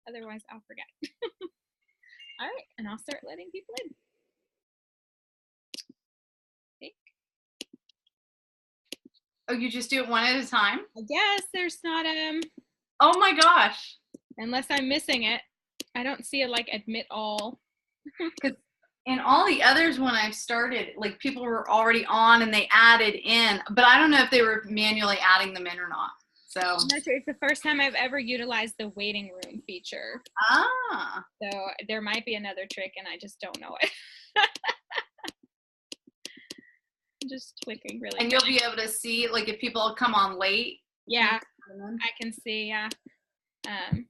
Otherwise, I'll forget. All right, and I'll start letting people in. Okay. Oh, you just do it one at a time? I guess there's not Oh my gosh. unless I'm missing it. I don't see it like admit all. Because in all the others when I've started, like people were already on and they added in, but I don't know if they were manually adding them in or not. So I'm not sure. It's the first time I've ever utilized the waiting room feature. ah. So there might be another trick and I just don't know it. I'm just clicking really And quick. you'll be able to see, like, if people come on late. Yeah, I can see, yeah. I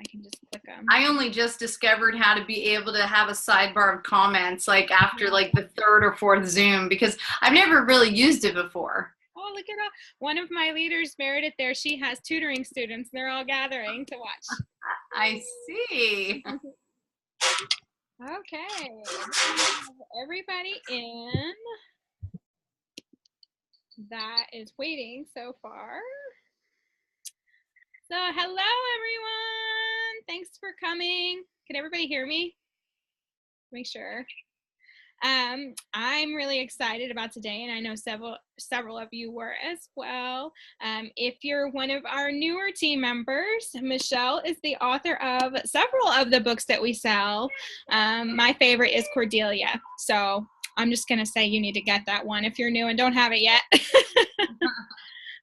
can just click them. I only just discovered how to be able to have a sidebar of comments, like after like the third or fourth Zoom, because I've never really used it before. Oh, look at all. One of my leaders, Meredith, there, she has tutoring students. They're all gathering to watch. I see. Okay. Everybody in that is waiting so far. So hello, everyone. Thanks for coming. Can everybody hear me? Make sure. I'm really excited about today, and I know several of you were as well. If you're one of our newer team members, Michelle is the author of several of the books that we sell. My favorite is Cordelia, so I'm just going to say you need to get that one if you're new and don't have it yet.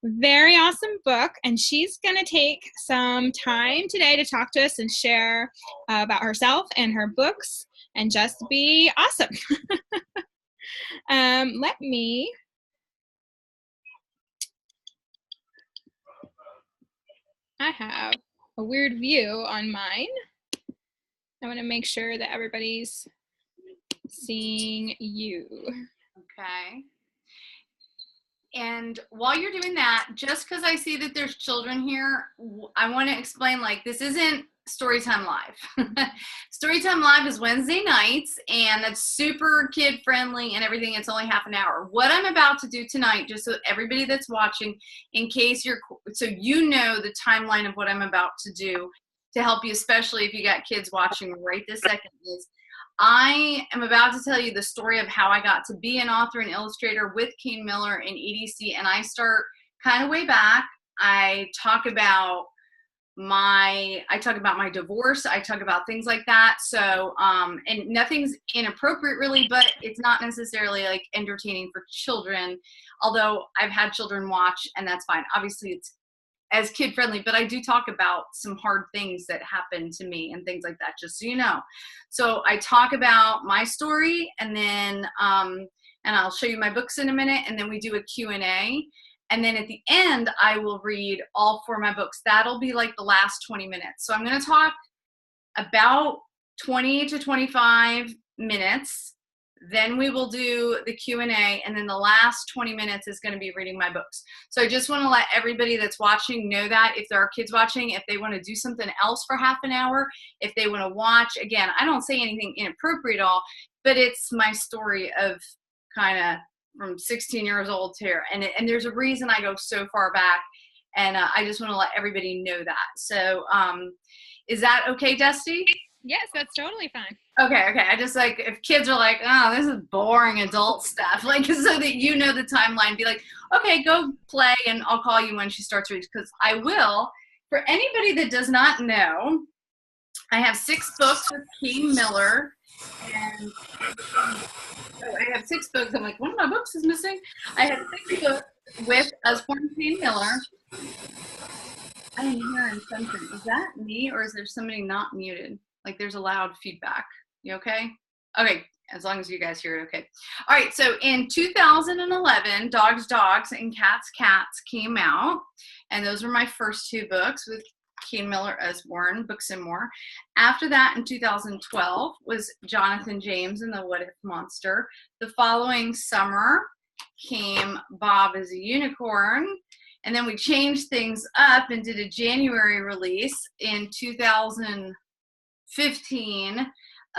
Very awesome book, and she's going to take some time today to talk to us and share about herself and her books and just be awesome. Let me I have a weird view on mine. I want to make sure that everybody's seeing you. Okay. And while you're doing that, just because I see that there's children here, I want to explain, like, this isn't Storytime Live. Storytime Live is Wednesday nights, and that's super kid friendly and everything. It's only half an hour. What I'm about to do tonight, just so everybody that's watching, in case so you know the timeline of what I'm about to do to help you, especially if you got kids watching right this second, is I am about to tell you the story of how I got to be an author and illustrator with Kane Miller and EDC, and I start kind of way back. I talk about my divorce. I talk about things like that. So, and nothing's inappropriate really, but it's not necessarily like entertaining for children, although I've had children watch and that's fine. Obviously it's as kid friendly, but I do talk about some hard things that happened to me and things like that, just so you know. So I talk about my story, and then and I'll show you my books in a minute, and then we do a Q&A. And then at the end, I will read all 4 of my books. That'll be like the last 20 minutes. So I'm going to talk about 20 to 25 minutes. Then we will do the Q&A, and then the last 20 minutes is going to be reading my books. So I just want to let everybody that's watching know that if there are kids watching, if they want to do something else for half an hour, if they want to watch, again, I don't say anything inappropriate at all, but it's my story of kind of from 16 years old to here. And there's a reason I go so far back, and I just want to let everybody know that. So is that okay, Dusty? Yes, that's totally fine. Okay. I just, like, if kids are like, oh, this is boring adult stuff, like, so that you know the timeline, be like, okay, go play, and I'll call you when she starts reading, because I will. For anybody that does not know, I have 6 books with Kane Miller, and I have 6 books. I'm like, one of my books is missing. I have 6 books with Usborne Kane Miller. I am hearing something. Is that me, or is there somebody not muted? Like, there's a loud feedback. You okay? Okay, as long as you guys hear it, okay. All right, so in 2011, Dogs, and Cats came out, and those were my first 2 books with Kane Miller Usborne, Books and More. After that, in 2012, was Jonathan James and the What If Monster. The following summer came Bob as a Unicorn, and then we changed things up and did a January release in 2015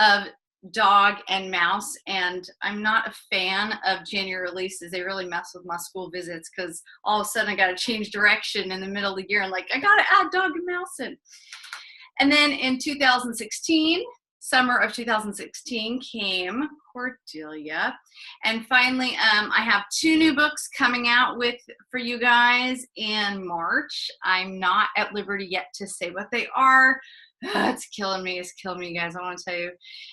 of dog and mouse, and I'm not a fan of January releases. They really mess with my school visits because all of a sudden I got to change direction in the middle of the year and like I got to add dog and mouse in. And then in 2016, summer of 2016 came Cordelia. And finally, I have 2 new books coming out for you guys in March. I'm not at liberty yet to say what they are. It's killing me, you guys, I want to tell you.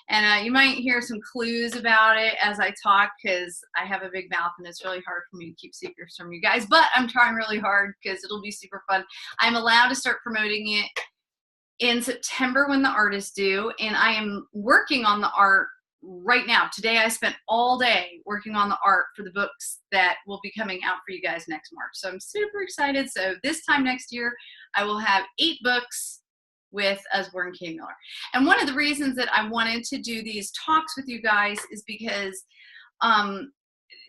And you might hear some clues about it as I talk because I have a big mouth and it's really hard for me to keep secrets from you guys, but I'm trying really hard because it'll be super fun. I'm allowed to start promoting it in September when the art is due, and I am working on the art right now. Today I spent all day working on the art for the books that will be coming out for you guys next March. So I'm super excited. So this time next year, I will have 8 books with Usborne K. Miller. And one of the reasons that I wanted to do these talks with you guys is because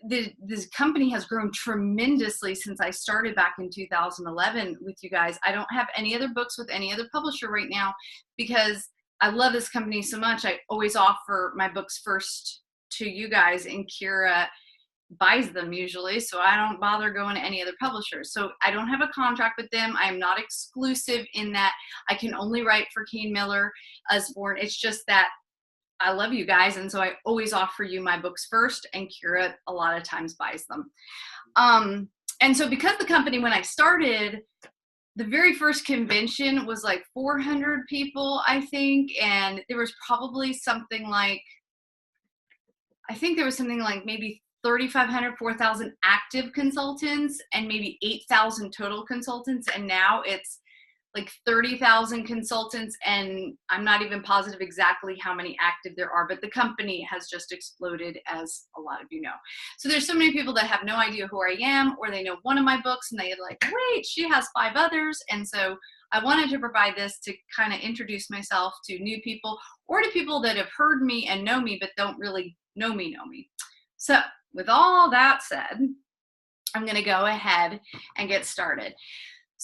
this company has grown tremendously since I started back in 2011 with you guys. I don't have any other books with any other publisher right now because I love this company so much. I always offer my books first to you guys, and Kira buys them usually, so I don't bother going to any other publishers. So I don't have a contract with them. I am not exclusive in that I can only write for Kane Miller Usborne. It's just that I love you guys, and so I always offer you my books first, and Kira a lot of times buys them. And so because the company, when I started, the very first convention was like 400 people, I think, and there was probably something like, I think there was something like maybe 3,500, 4,000 active consultants and maybe 8,000 total consultants. And now it's like 30,000 consultants, and I'm not even positive exactly how many active there are, but the company has just exploded, as a lot of you know. So there's so many people that have no idea who I am, or they know one of my books and they're like, wait, she has 5 others. And so I wanted to provide this to kind of introduce myself to new people, or to people that have heard me and know me, but don't really know me. So with all that said, I'm going to go ahead and get started.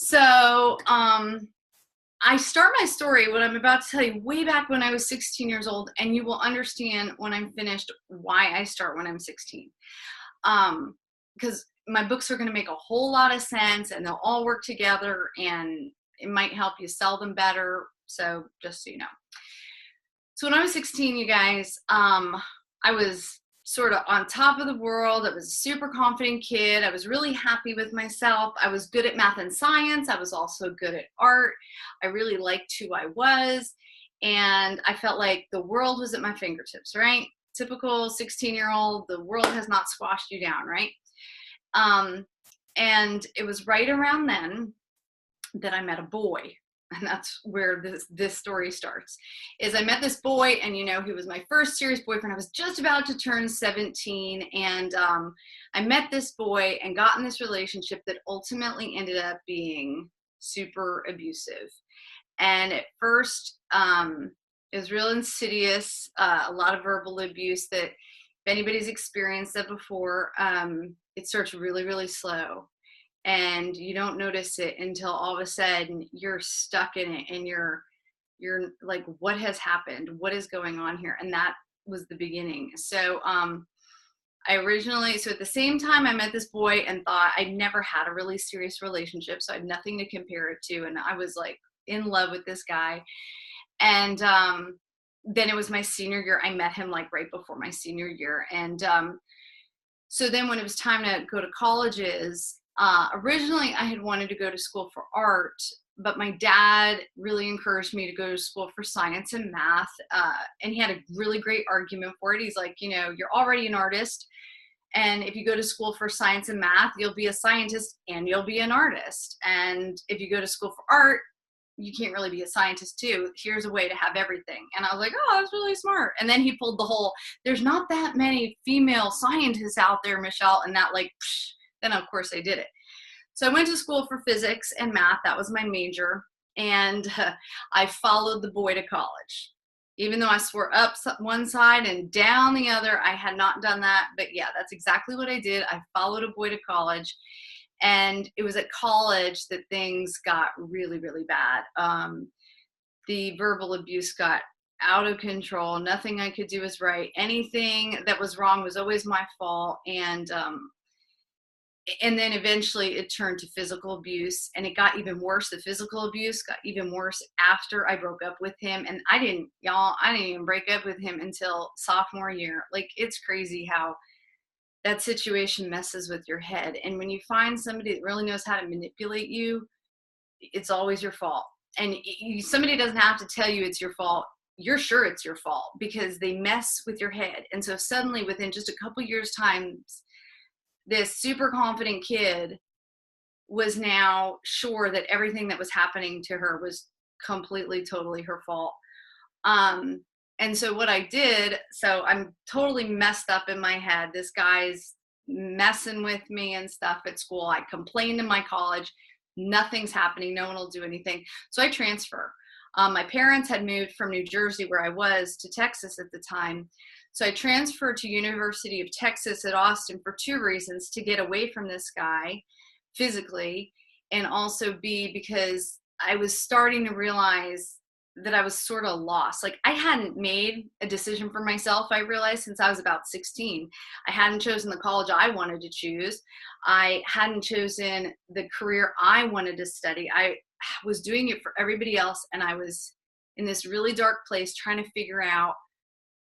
So I start my story, what I'm about to tell you, way back when I was 16 years old, and you will understand when I'm finished why I start when I'm 16. Because my books are going to make a whole lot of sense, and they'll all work together, and it might help you sell them better. So just so you know. So when I was 16, you guys, I was sort of on top of the world. I was a super confident kid. I was really happy with myself. I was good at math and science. I was also good at art. I really liked who I was. And I felt like the world was at my fingertips, right? Typical 16-year-old, the world has not squashed you down, right? And it was right around then that I met a boy. And that's where this story starts, is I met this boy, and you know, he was my first serious boyfriend. I was just about to turn 17, and I met this boy and got in this relationship that ultimately ended up being super abusive. And at first, it was real insidious, a lot of verbal abuse that, if anybody's experienced that before, it starts really, really slow. And you don't notice it until all of a sudden you're stuck in it, and you're like, what has happened? What is going on here? And that was the beginning. So I originally, so at the same time I met this boy and thought I'd never had a really serious relationship, so I had nothing to compare it to. And I was like in love with this guy. And then it was my senior year. I met him like right before my senior year. And so then when it was time to go to colleges, originally I had wanted to go to school for art, but my dad really encouraged me to go to school for science and math. And he had a really great argument for it. He's like, you know, you're already an artist, and if you go to school for science and math, you'll be a scientist and you'll be an artist. And if you go to school for art, you can't really be a scientist too. Here's a way to have everything. And I was like, oh, that's really smart. And then he pulled the whole, there's not that many female scientists out there, Michelle, and that like, psh, then of course I did it. So I went to school for physics and math. That was my major. And I followed the boy to college. Even though I swore up one side and down the other, I had not done that. But yeah, that's exactly what I did. I followed a boy to college. And it was at college that things got really, really bad. The verbal abuse got out of control. Nothing I could do was right. Anything that was wrong was always my fault. And then eventually it turned to physical abuse, and it got even worse. The physical abuse got even worse after I broke up with him. And I didn't even break up with him until sophomore year. Like, it's crazy how that situation messes with your head. And when you find somebody that really knows how to manipulate you, it's always your fault. And somebody doesn't have to tell you it's your fault. You're sure it's your fault because they mess with your head. And so suddenly, within just a couple years' time, this super confident kid was now sure that everything that was happening to her was completely, totally her fault. And so what I did, so I'm totally messed up in my head. This guy's messing with me and stuff at school. I complained in my college. Nothing's happening. No one will do anything. So I transfer. My parents had moved from New Jersey, where I was, to Texas at the time. So I transferred to University of Texas at Austin for two reasons: to get away from this guy physically, and also because I was starting to realize that I was sort of lost. Like, I hadn't made a decision for myself, I realized, since I was about 16. I hadn't chosen the college I wanted to choose. I hadn't chosen the career I wanted to study. I was doing it for everybody else, and I was in this really dark place trying to figure out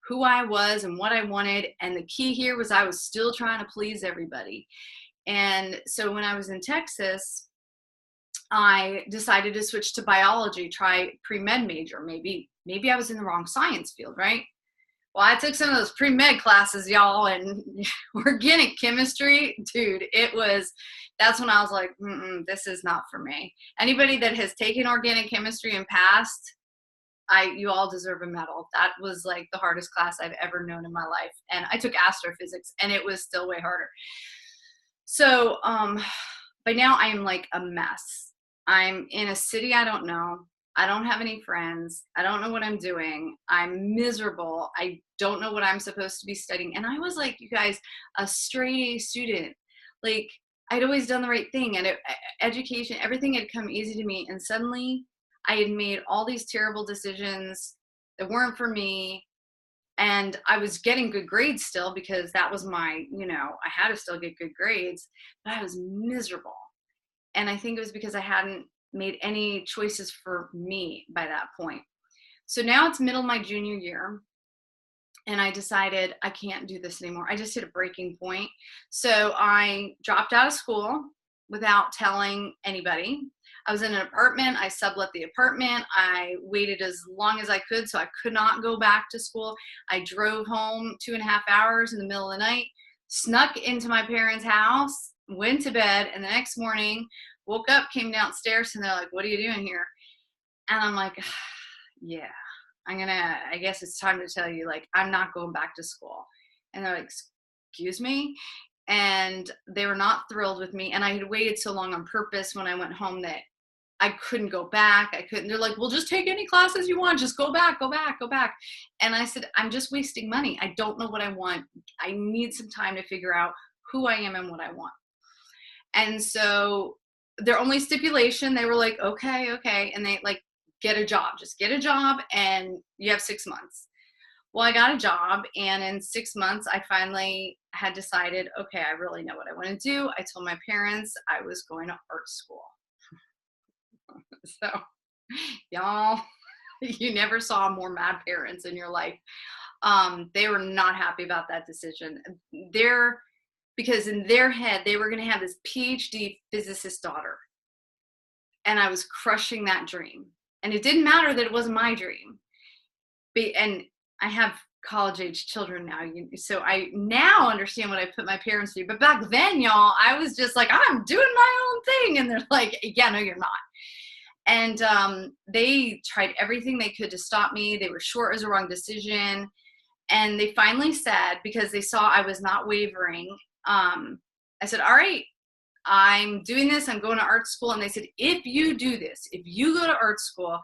who I was and what I wanted. And the key here was I was still trying to please everybody. And so when I was in Texas, I decided to switch to biology, try pre-med major. Maybe I was in the wrong science field, right? Well, I took some of those pre-med classes, y'all, and organic chemistry, dude, that's when I was like, this is not for me. Anybody that has taken organic chemistry and passed, you all deserve a medal. That was like the hardest class I've ever known in my life. And I took astrophysics, and it was still way harder. So by now I am like a mess. I'm in a city I don't know. I don't have any friends. I don't know what I'm doing. I'm miserable. I don't know what I'm supposed to be studying. And I was like, you guys, a straight A student. Like, I'd always done the right thing, and education, everything had come easy to me. And suddenly I had made all these terrible decisions that weren't for me. And I was getting good grades still, because that was I had to still get good grades, but I was miserable. And I think it was because I hadn't made any choices for me by that point. So now it's middle of my junior year, and I decided I can't do this anymore. I just hit a breaking point. So I dropped out of school without telling anybody. I was in an apartment. I sublet the apartment. I waited as long as I could, so I could not go back to school. I drove home 2.5 hours in the middle of the night, snuck into my parents' house, went to bed, and the next morning woke up, came downstairs, and they're like, "What are you doing here?" And I'm like, yeah, I guess it's time to tell you, like, I'm not going back to school. And they're like, "Excuse me?" And they were not thrilled with me. And I had waited so long on purpose when I went home that I couldn't go back. They're like, "Well, just take any classes you want. Just go back. And I said, "I'm just wasting money. I don't know what I want. I need some time to figure out who I am and what I want." And so their only stipulation, they were like, okay. And they like, just get a job, and you have 6 months. Well, I got a job, and in 6 months, I finally had decided, okay, I really know what I want to do. I told my parents I was going to art school. So, y'all, you never saw more mad parents in your life. They were not happy about that decision. Because in their head, they were going to have this PhD physicist daughter. And I was crushing that dream. And it didn't matter that it wasn't my dream. And I have college-age children now, so I now understand what I put my parents through. But back then, y'all, I was just like, I'm doing my own thing. And they're like, yeah, no, you're not. And they tried everything they could to stop me. They were sure it was the wrong decision. And they finally said, because they saw I was not wavering, I said, "All right, I'm doing this. I'm going to art school." And they said, "If you do this, if you go to art school,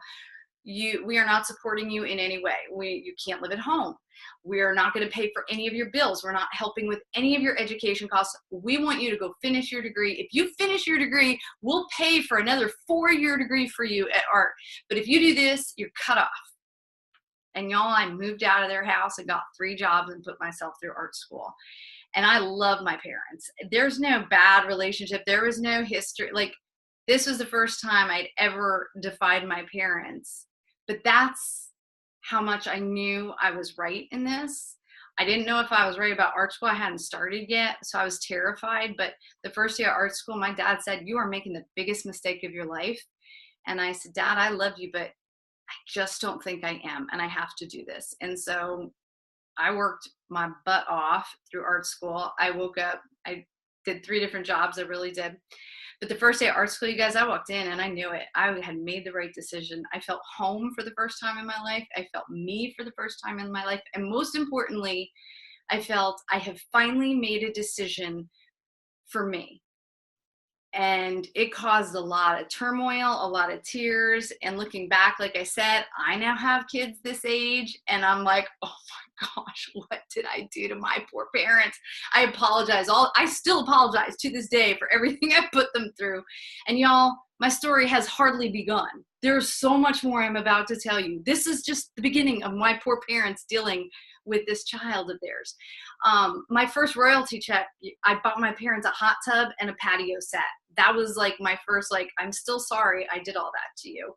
we are not supporting you in any way. You can't live at home. We are not going to pay for any of your bills. We're not helping with any of your education costs. We want you to go finish your degree. If you finish your degree, we'll pay for another 4-year degree for you at art. But if you do this, you're cut off." And y'all, I moved out of their house and got 3 jobs and put myself through art school. And I love my parents. There's no bad relationship. There was no history. Like, this was the first time I'd ever defied my parents. But that's how much I knew I was right in this. I didn't know if I was right about art school. I hadn't started yet, so I was terrified. But the first day of art school, my dad said, "You are making the biggest mistake of your life." And I said, "Dad, I love you, but I just don't think I am, and I have to do this." And so I worked my butt off through art school. I woke up, I did 3 different jobs, I really did. But the first day of art school, you guys, I walked in and I knew it. I had made the right decision. I felt home for the first time in my life. I felt me for the first time in my life. And most importantly, I felt I have finally made a decision for me. And it caused a lot of turmoil, a lot of tears. And looking back, like I said, I now have kids this age, and I'm like, oh my gosh, what did I do to my poor parents? I apologize. I still apologize to this day for everything I put them through. And y'all, my story has hardly begun. There's so much more I'm about to tell you. This is just the beginning of my poor parents dealing with this child of theirs. My first royalty check, I bought my parents a hot tub and a patio set. That was like my first, like, I'm still sorry I did all that to you.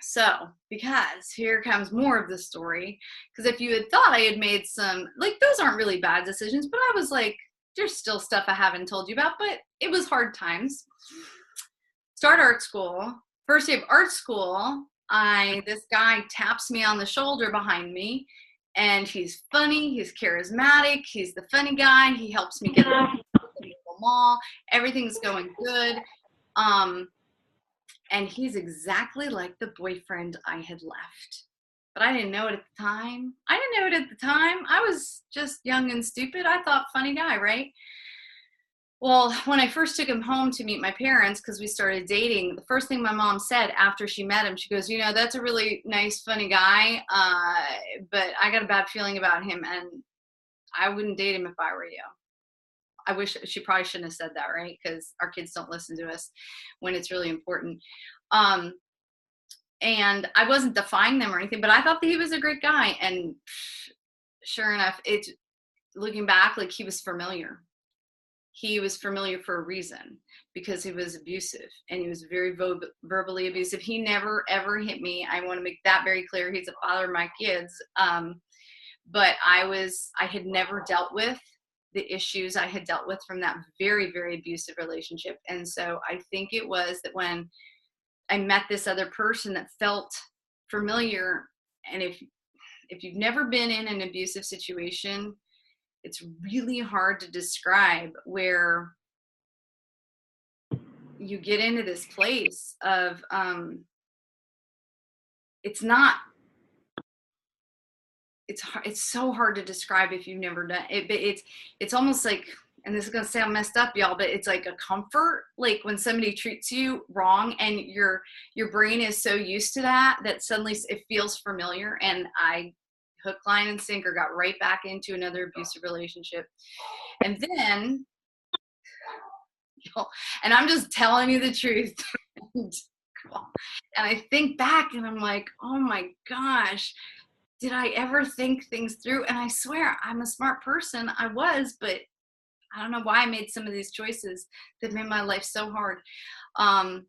So, because here comes more of the story, because if you had thought I had made some, like, those aren't really bad decisions, but I was like, there's still stuff I haven't told you about, but it was hard times. Start art school. First day of art school, this guy taps me on the shoulder behind me, and he's funny, he's charismatic, he's the funny guy, he helps me get to the mall, everything's going good. And he's exactly like the boyfriend I had left. But I didn't know it at the time. I was just young and stupid. I thought, funny guy, right? Well, when I first took him home to meet my parents, because we started dating, the first thing my mom said after she met him, she goes, "You know, that's a really nice, funny guy, but I got a bad feeling about him, and I wouldn't date him if I were you." I wish she probably shouldn't have said that, right? Because our kids don't listen to us when it's really important. And I wasn't defying them or anything, but I thought that he was a great guy. And sure enough, it's looking back, like, he was familiar. He was familiar for a reason, because he was abusive, and he was very verbally abusive. He never, ever hit me. I want to make that very clear. He's the father of my kids. But I had never dealt with the issues I had dealt with from that very, very abusive relationship. And so I think it was that when I met this other person that felt familiar, and if you've never been in an abusive situation, it's really hard to describe, where you get into this place of, it's so hard to describe if you've never done it, but it's almost like, and this is going to sound messed up, y'all, but it's like a comfort, like when somebody treats you wrong and your brain is so used to that suddenly it feels familiar. And I, hook, line, and sinker, got right back into another abusive relationship. And then, and I'm just telling you the truth. And I think back and I'm like, oh my gosh, did I ever think things through? And I swear, I'm a smart person. I was, but I don't know why I made some of these choices that made my life so hard. And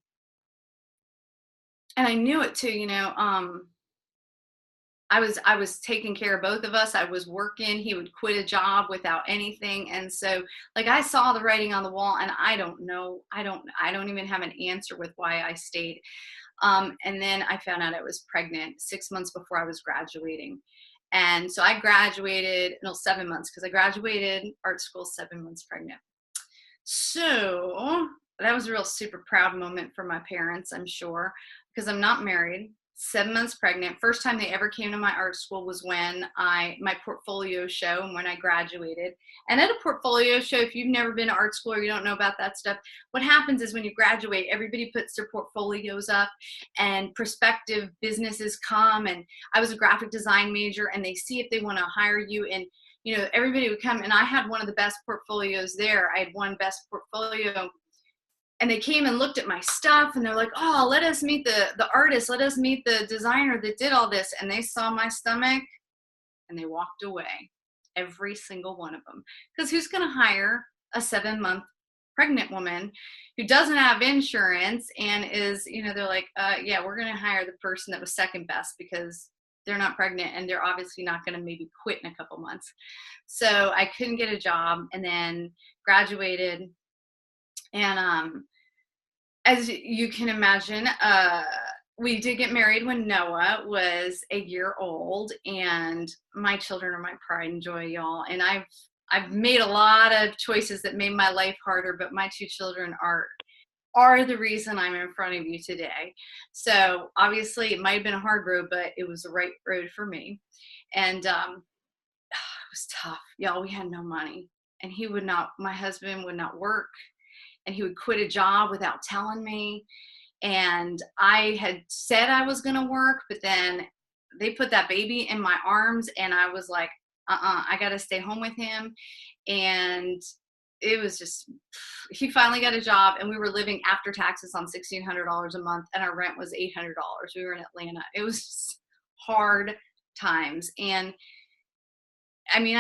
I knew it too, you know. I was taking care of both of us. I was working. He would quit a job without anything. And so, like, I saw the writing on the wall, and I don't know. I don't even have an answer with why I stayed. And then I found out I was pregnant 6 months before I was graduating. And so I graduated, no, 7 months, because I graduated art school 7 months pregnant. So that was a real super proud moment for my parents, I'm sure, because I'm not married. 7 months pregnant. First time they ever came to my art school was when my portfolio show, and when I graduated. And at a portfolio show, if you've never been to art school or you don't know about that stuff, what happens is when you graduate, everybody puts their portfolios up, and prospective businesses come. And I was a graphic design major, and they see if they want to hire you. And, you know, everybody would come, and I had one of the best portfolios there. I had won best portfolio and they came and looked at my stuff, and they're like, oh, let us meet the artist. Let us meet the designer that did all this. And they saw my stomach and they walked away. Every single one of them. Because who's going to hire a 7-month pregnant woman who doesn't have insurance and is, they're like, yeah, we're going to hire the person that was second best because they're not pregnant and they're obviously not going to maybe quit in a couple months. So I couldn't get a job, and then graduated. And as you can imagine, we did get married when Noah was a year old, and my children are my pride and joy, y'all. And I've made a lot of choices that made my life harder, but my 2 children are the reason I'm in front of you today. So obviously it might have been a hard road, but it was the right road for me. And it was tough, y'all. We had no money, and my husband would not work, and he would quit a job without telling me. And I had said I was going to work, but then they put that baby in my arms, and I was like, I got to stay home with him. And it was just, he finally got a job, and we were living after taxes on $1,600 a month, and our rent was $800. We were in Atlanta. It was just hard times. And I mean,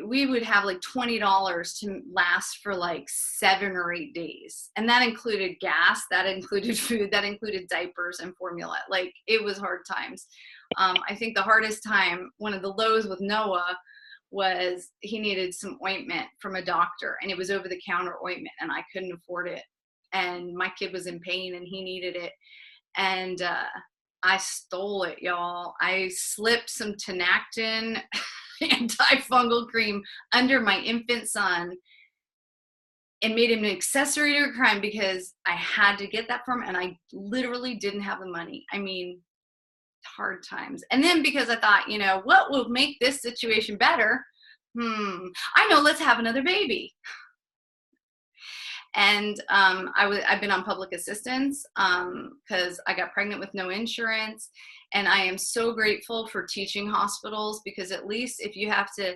we would have like $20 to last for like 7 or 8 days. And that included gas, that included food, that included diapers and formula. Like, it was hard times. I think the hardest time, one of the lows with Noah, was he needed some ointment from a doctor, and it was over the counter ointment, and I couldn't afford it. And my kid was in pain and he needed it. And, I stole it, y'all. I slipped some Tinactin antifungal cream under my infant son and made him an accessory to a crime because I had to get that from him, and I literally didn't have the money. I mean, hard times. And then because I thought, what will make this situation better? I know, let's have another baby. And I've been on public assistance because I got pregnant with no insurance. And I am so grateful for teaching hospitals, because at least if you have to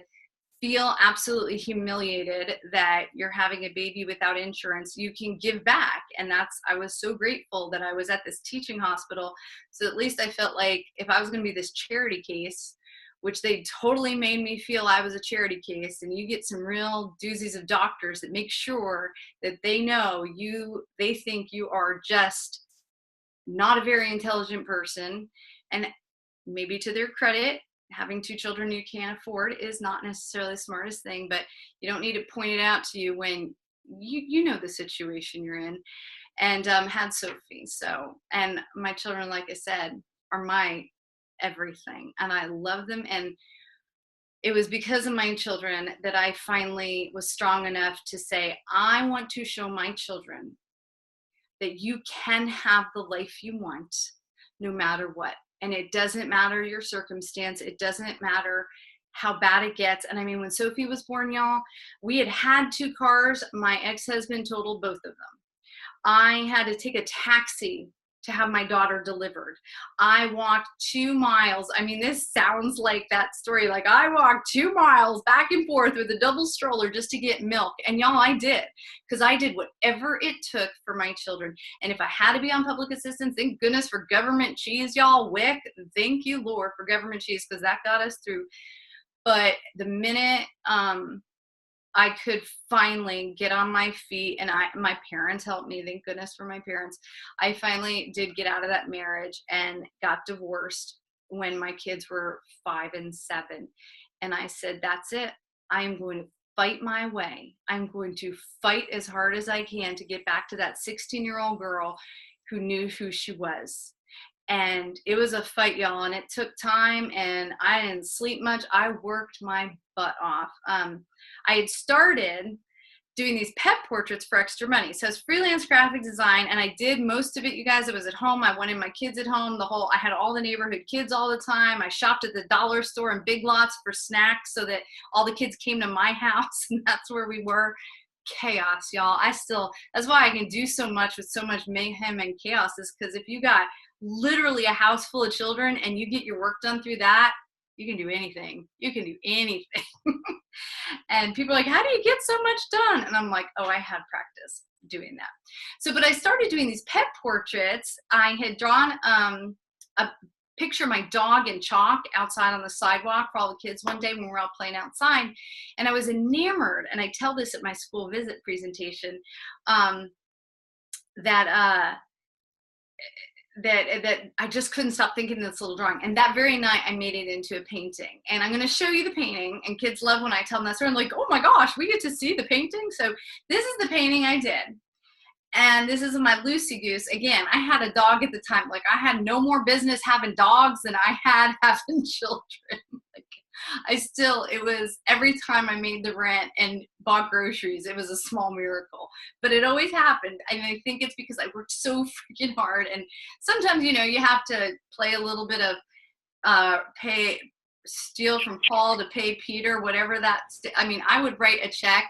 feel absolutely humiliated that you're having a baby without insurance, you can give back. And I was so grateful that I was at this teaching hospital. So at least I felt like if I was going to be this charity case, which they totally made me feel I was a charity case, and you get some real doozies of doctors that make sure that they know they think you are just not a very intelligent person. And maybe to their credit, having 2 children you can't afford is not necessarily the smartest thing, but you don't need it pointed out to you when you know the situation you're in. And had Sophie. And my children, like I said, are my everything, and I love them. And it was because of my children that I finally was strong enough to say, I want to show my children that you can have the life you want no matter what. And it doesn't matter your circumstance. It doesn't matter how bad it gets. And I mean, when Sophie was born, y'all, we had 2 cars. My ex-husband totaled both of them. I had to take a taxi to have my daughter delivered. I walked 2 miles. I mean, this sounds like that story. Like, I walked 2 miles back and forth with a double stroller just to get milk. And y'all, I did, because I did whatever it took for my children. And if I had to be on public assistance, thank goodness for government cheese, y'all. WIC, thank you, Lord, for government cheese, because that got us through. But the minute I could finally get on my feet, and my parents helped me, thank goodness for my parents. I finally did get out of that marriage and got divorced when my kids were 5 and 7. And I said, that's it. I am going to fight my way. I'm going to fight as hard as I can to get back to that 16-year-old girl who knew who she was. And it was a fight, y'all, and it took time, and I didn't sleep much. I worked my butt off. I had started doing these pet portraits for extra money. So it's freelance graphic design, and I did most of it, you guys. It was at home. I wanted my kids at home. I had all the neighborhood kids all the time. I shopped at the dollar store and Big Lots for snacks so that all the kids came to my house, and that's where we were. Chaos, y'all. That's why I can do so much with so much mayhem and chaos, is because if you got literally a house full of children and you get your work done through that, you can do anything. You can do anything. And people are like, how do you get so much done? And I'm like, oh, I had practice. doing that. So, but I started doing these pet portraits. I had drawn a picture of my dog in chalk outside on the sidewalk for all the kids one day when we were all playing outside. And I was enamored, and I tell this at my school visit presentation, that I just couldn't stop thinking this little drawing. And that very night I made it into a painting. And I'm going to show you the painting, and kids love when I tell them that story. I'm like, oh my gosh, we get to see the painting. So this is the painting I did. And this is my Lucy Goose. Again, I had a dog at the time. Like, I had no more business having dogs than I had having children. Like, it was every time I made the rent and bought groceries, it was a small miracle. But it always happened. And I think it's because I worked so freaking hard. And sometimes, you know, you have to play a little bit of steal from Paul to pay Peter, whatever I would write a check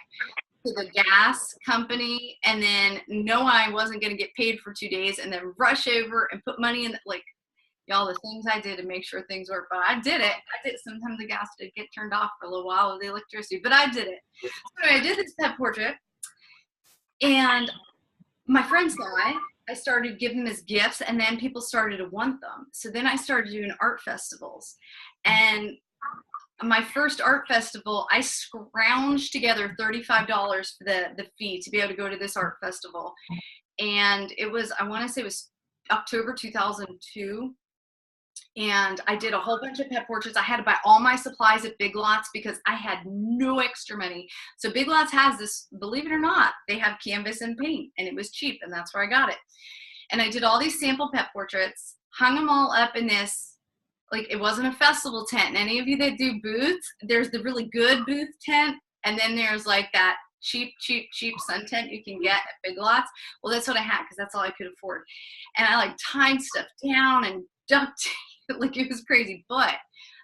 to the gas company and then know I wasn't going to get paid for 2 days and then rush over and put money in y'all, the things I did to make sure things work. But I did it. Sometimes the gas did get turned off for a little while with the electricity, but I did it. So anyway, I did this pet portrait, and my friends saw it. I started giving them as gifts, and then people started to want them. So then I started doing art festivals. And my first art festival, I scrounged together $35 for the fee to be able to go to this art festival. And it was, I want to say it was October 2002. And I did a whole bunch of pet portraits. I had to buy all my supplies at Big Lots because I had no extra money. So Big Lots has this, believe it or not, they have canvas and paint, and it was cheap, and that's where I got it. And I did all these sample pet portraits, hung them all up in this, like, it wasn't a festival tent. And any of you that do booths, there's the really good booth tent, and then there's like that cheap sun tent you can get at Big Lots. Well, that's what I had because that's all I could afford. And I like tied stuff down and duct tape. Like, it was crazy, but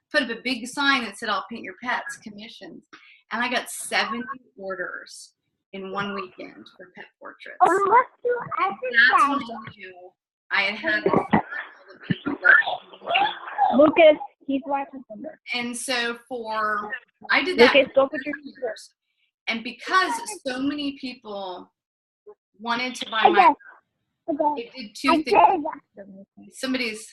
put up a big sign that said, I'll paint your pets, commissions. And I got 70 orders in one weekend for pet portraits. That's when I knew I had Lucas, he's watching something. And so I did that. Lucas, go put your years. And because so many people wanted to buy my, it did two things.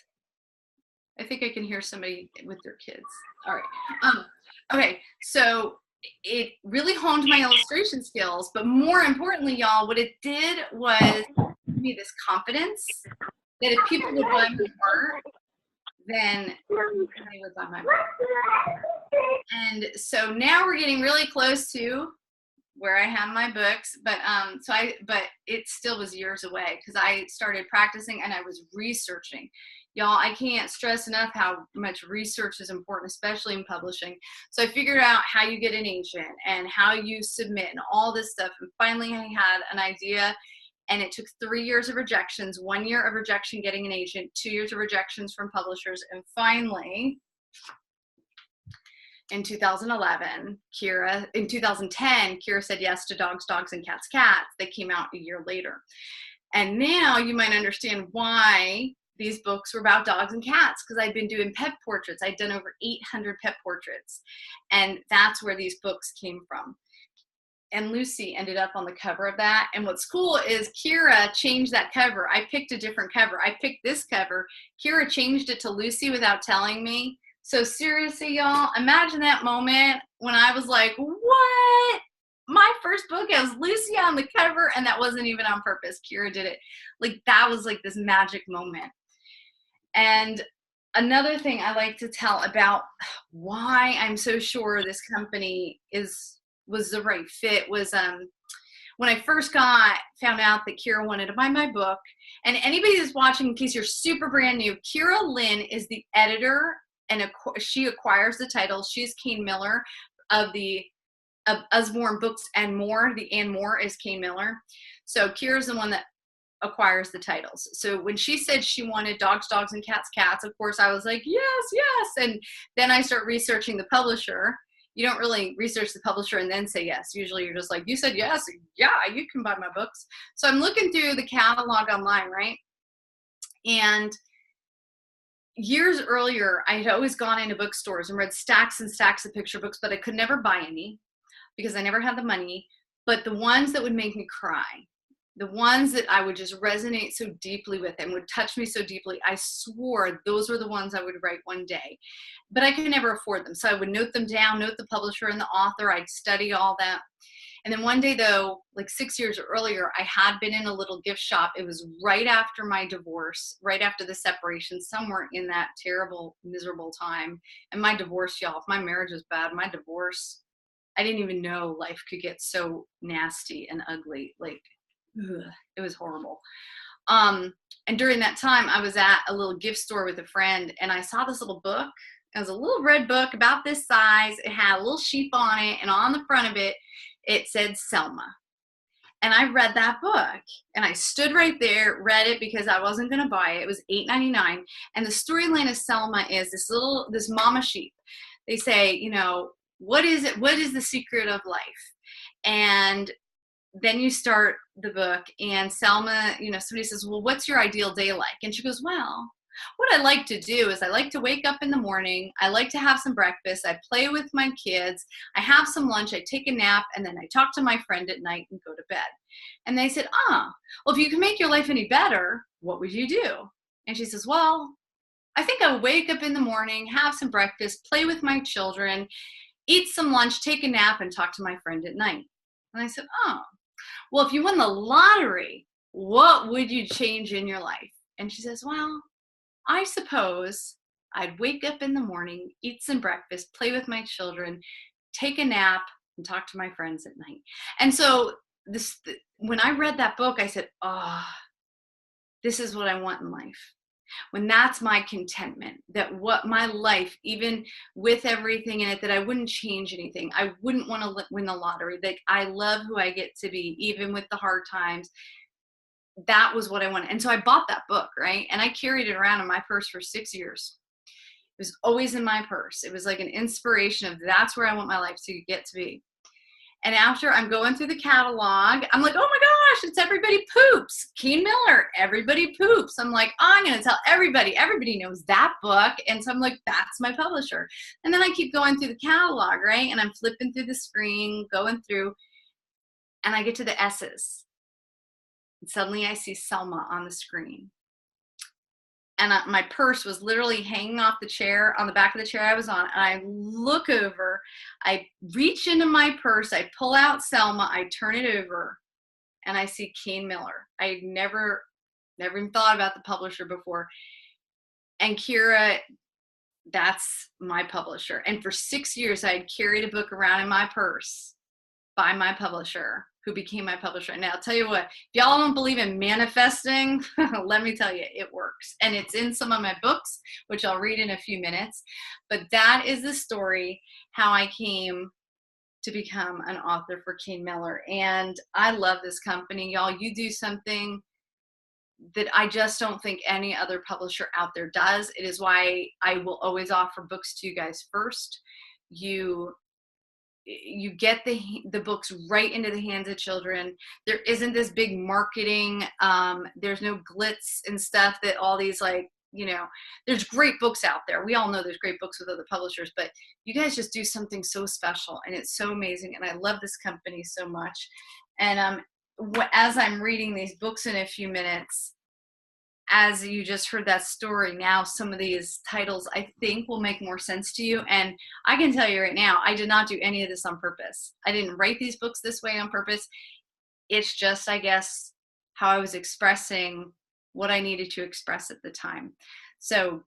I think I can hear somebody with their kids. All right. Okay. So it really honed my illustration skills, but more importantly, y'all, what it did was give me this confidence that if people would buy my art, then they would buy my book. And so now we're getting really close to where I have my books, but it still was years away because I started practicing and I was researching. Y'all, I can't stress enough how much research is important, especially in publishing. So I figured out how you get an agent and how you submit and all this stuff. And finally I had an idea, and it took 3 years of rejections, 1 year of rejection getting an agent, 2 years of rejections from publishers. And finally, in 2010, Kira said yes to Dogs, Dogs, and Cats, Cats. They came out a year later. And now you might understand why these books were about dogs and cats, because I'd been doing pet portraits. I'd done over 800 pet portraits. And that's where these books came from. And Lucy ended up on the cover of that. And what's cool is Kira changed that cover. I picked a different cover. I picked this cover. Kira changed it to Lucy without telling me. So seriously, y'all, imagine that moment when I was like, what? My first book has Lucy on the cover, and that wasn't even on purpose. Kira did it. Like, that was like this magic moment. And another thing I like to tell about why I'm so sure this company was the right fit was when I first found out that Kira wanted to buy my book. And anybody that's watching, in case you're super brand new, Kira Lynn is the editor, and she acquires the titles. She's Kane Miller of Usborne Books and More. The and More is Kane Miller. So Kira's the one that acquires the titles. So when she said she wanted Dogs, Dogs, and Cats, Cats, of course I was like, yes, yes. And then I start researching the publisher. You don't really research the publisher and then say yes. Usually you're just like, you said yes, yeah, you can buy my books. So I'm looking through the catalog online, right? And years earlier, I had always gone into bookstores and read stacks and stacks of picture books, but I could never buy any because I never had the money. But the ones that would make me cry, the ones that I would just resonate so deeply with and would touch me so deeply, I swore those were the ones I would write one day. But I could never afford them. So I would note them down, note the publisher and the author. I'd study all that. And then one day, though, like 6 years earlier, I had been in a little gift shop. It was right after my divorce, right after the separation, somewhere in that terrible, miserable time. And my divorce, y'all, if my marriage was bad, my divorce, I didn't even know life could get so nasty and ugly. Like, ugh, it was horrible. And during that time, I was at a little gift store with a friend, and I saw this little book. It was a little red book about this size. It had a little sheep on it, and on the front of it, it said Selma. And I read that book, and I stood right there, read it because I wasn't going to buy it. It was $8.99. And the storyline of Selma is this mama sheep. They say, you know, what is it? What is the secret of life? And then you start the book, and Selma, you know, somebody says, well, what's your ideal day like? And she goes, well, what I like to do is I like to wake up in the morning. I like to have some breakfast. I play with my kids. I have some lunch. I take a nap, and then I talk to my friend at night and go to bed. And they said, well, if you can make your life any better, what would you do? And she says, well, I think I would wake up in the morning, have some breakfast, play with my children, eat some lunch, take a nap, and talk to my friend at night. And I said, oh, well, if you won the lottery, what would you change in your life? And she says, well, I suppose I'd wake up in the morning, eat some breakfast, play with my children, take a nap, and talk to my friends at night. And so when I read that book, I said, oh, this is what I want in life. When that's my contentment, that what my life, even with everything in it, that I wouldn't change anything. I wouldn't want to win the lottery. Like, I love who I get to be, even with the hard times. That was what I wanted. And so I bought that book, right? And I carried it around in my purse for 6 years. It was always in my purse. It was like an inspiration of that's where I want my life to get to be. And after I'm going through the catalog, I'm like, oh my gosh, it's Everybody Poops. Keen Miller, Everybody Poops. I'm like, oh, I'm going to tell everybody. Everybody knows that book. And so I'm like, that's my publisher. And then I keep going through the catalog, right? And I'm flipping through the screen, going through, and I get to the S's. And suddenly I see Selma on the screen. And my purse was literally hanging off the chair, on the back of the chair I was on. And I look over, I reach into my purse, I pull out Selma, I turn it over, and I see Keen Miller. I had never even thought about the publisher before. And Kira, that's my publisher. And for 6 years, I had carried a book around in my purse by my publisher, who became my publisher. Now, I'll tell you what, if y'all don't believe in manifesting, let me tell you, it works. And it's in some of my books, which I'll read in a few minutes. But that is the story, how I came to become an author for Keen Miller. And I love this company, y'all. You do something that I just don't think any other publisher out there does. It is why I will always offer books to you guys first. You get the books right into the hands of children. There isn't this big marketing. There's no glitz and stuff that all these, like, you know, there's great books out there. We all know there's great books with other publishers, but you guys just do something so special, and it's so amazing. And I love this company so much. And as I'm reading these books in a few minutes, as you just heard that story, now some of these titles I think will make more sense to you. And I can tell you right now, I did not do any of this on purpose. I didn't write these books this way on purpose. It's just, I guess, how I was expressing what I needed to express at the time. So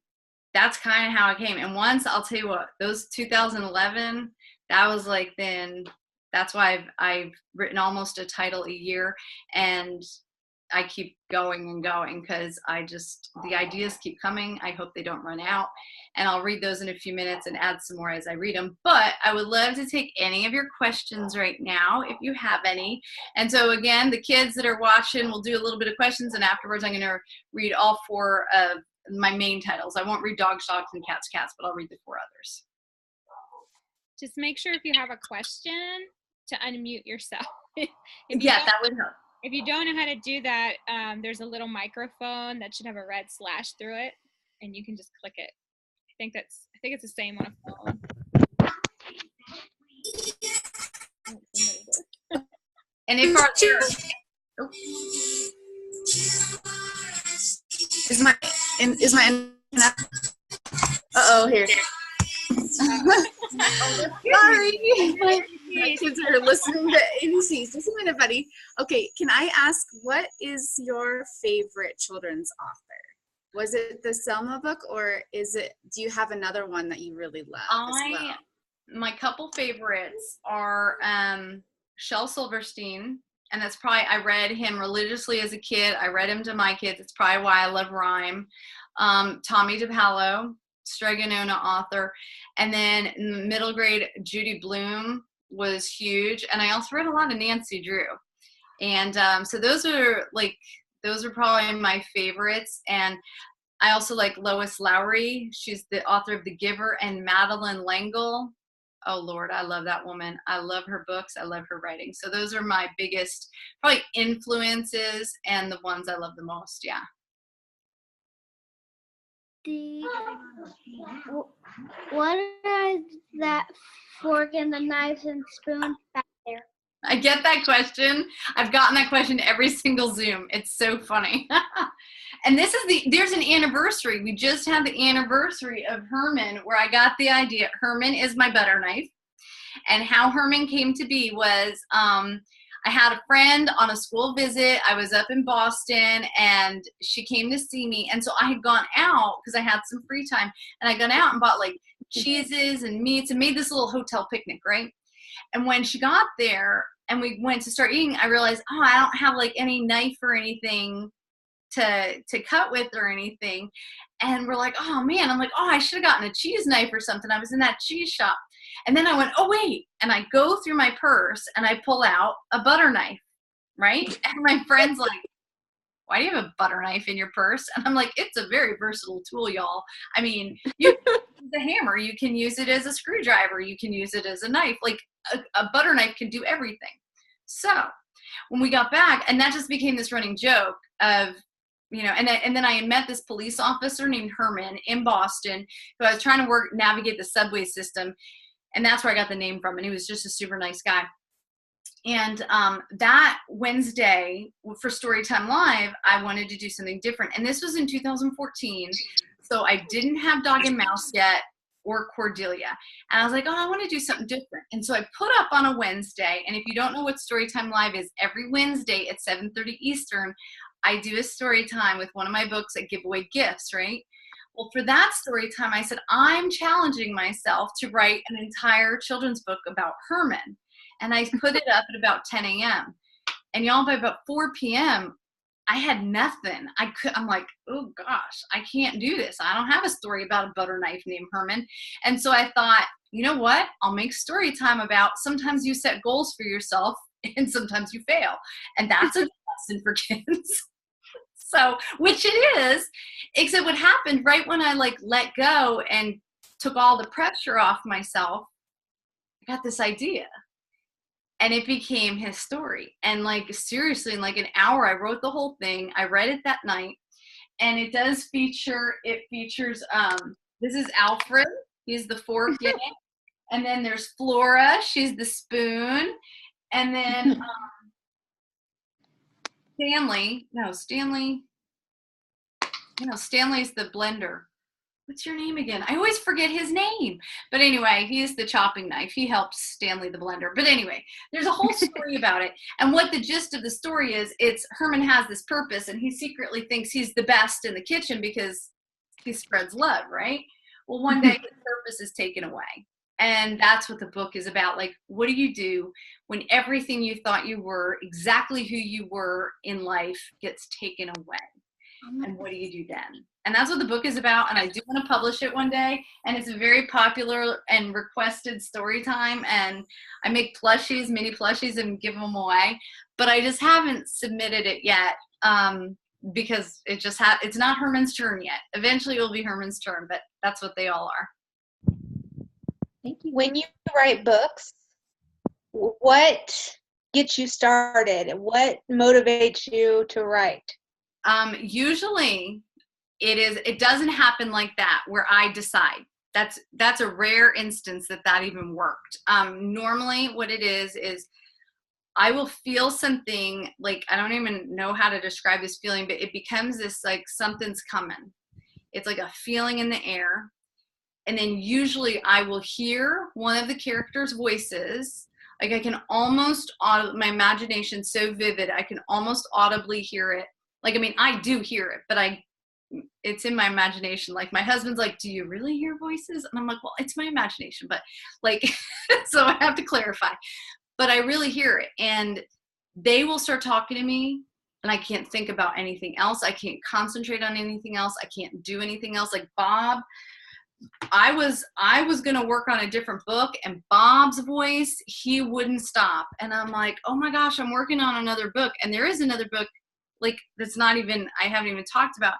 that's kind of how it came. And once, I'll tell you what, those 2011, that was like, then that's why I've written almost a title a year. And I keep going and going because the ideas keep coming. I hope they don't run out. And I'll read those in a few minutes and add some more as I read them. But I would love to take any of your questions right now if you have any. And so again, the kids that are watching will do a little bit of questions, and afterwards I'm going to read all 4 of my main titles. I won't read Dogs, Dogs, and Cats, Cats, but I'll read the 4 others. Just make sure if you have a question to unmute yourself. Yeah, that would help. If you don't know how to do that, there's a little microphone that should have a red slash through it, and you can just click it. I think it's the same on a phone. And if Oh, Is my internet? Uh-oh, here. Sorry. My kids are listening to ABCs. Just a minute, buddy. Okay, can I ask, what is your favorite children's author? Was it the Selma book, or do you have another one that you really love as well? My couple favorites are Shel Silverstein, and that's probably, I read him religiously as a kid. I read him to my kids. It's probably why I love rhyme. Tommy DePaolo, Stregonona author. And then in middle grade, Judy Blume was huge. And I also read a lot of Nancy Drew. And so those are probably my favorites. And I also like Lois Lowry. She's the author of The Giver, and Madeline L'Engle. Oh, Lord, I love that woman. I love her books. I love her writing. So those are my biggest probably influences and the ones I love the most, yeah. What are that fork and the knives and spoons back there? I get that question. I've gotten that question every single Zoom. It's so funny. And there's an anniversary. We just had the anniversary of Herman, where I got the idea. Herman is my butter knife. And how Herman came to be was, I had a friend on a school visit. I was up in Boston, and she came to see me. And so I had gone out because I had some free time, and I gone out and bought like cheeses and meats and made this little hotel picnic, right? And when she got there and we went to start eating, I realized, I don't have like any knife or anything to cut with or anything. And we're like, oh man, I'm like, I should have gotten a cheese knife or something. I was in that cheese shop. And then I went, oh wait. And I go through my purse and I pull out a butter knife, right? And my friend's like, why do you have a butter knife in your purse? And I'm like, it's a very versatile tool, y'all. I mean, you can use a hammer, you can use it as a screwdriver, you can use it as a knife. Like a butter knife can do everything. So when we got back, and that just became this running joke of, and then I had met this police officer named Herman in Boston, who I was trying to navigate the subway system. And that's where I got the name from. And he was just a super nice guy. And that Wednesday for Storytime Live, I wanted to do something different. And this was in 2014. So I didn't have Dog and Mouse yet or Cordelia. And I was like, I want to do something different. And so I put up on a Wednesday. And if you don't know what Storytime Live is, every Wednesday at 7:30 Eastern, I do a story time with one of my books that give away gifts, right? Well, for that story time, I said, I'm challenging myself to write an entire children's book about Herman. And I put it up at about 10 a.m. And y'all, by about 4 p.m., I had nothing. I'm like, oh gosh, I can't do this. I don't have a story about a butter knife named Herman. And so I thought, you know what? I'll make story time about sometimes you set goals for yourself and sometimes you fail. And that's a lesson for kids. So, which it is, except what happened right when I let go and took all the pressure off myself, I got this idea. And it became his story. And seriously, in an hour, I wrote the whole thing. I read it that night. And it features, this is Alfred. He's the fork in it. And then there's Flora. She's the spoon. And then Stanley's the blender. What's your name again? I always forget his name. But anyway, he's the chopping knife. He helps Stanley the blender. But anyway, there's a whole story about it. And what the gist of the story is, it's Herman has this purpose, and he secretly thinks he's the best in the kitchen because he spreads love, right? Well, one day his purpose is taken away. And that's what the book is about. What do you do when everything you thought you were, exactly who you were in life, gets taken away? And what do you do then? And that's what the book is about. And I do want to publish it one day. And it's a very popular and requested story time. And I make plushies, mini plushies, and give them away. But I just haven't submitted it yet because it's not Herman's turn yet. Eventually it will be Herman's turn, but that's what they all are. Thank you. When you write books, what gets you started? What motivates you to write? Usually it doesn't happen like that where I decide. That's a rare instance that even worked. Normally what it is I will feel something, like, I don't even know how to describe this feeling, but it becomes this, like, something's coming. It's like a feeling in the air. And then usually I will hear one of the characters' voices. Like, I can almost, my imagination's so vivid, I can almost audibly hear it. Like, I mean, I do hear it, but it's in my imagination. Like, my husband's like, do you really hear voices? And I'm like, well, it's my imagination, but like, so I have to clarify. But I really hear it, and they will start talking to me, and I can't think about anything else. I can't concentrate on anything else. I can't do anything else. Like Bob, I was going to work on a different book, and Bob's voice, he wouldn't stop. And I'm like, oh my gosh, I'm working on another book. And there is another book, like, that's not even, I haven't even talked about.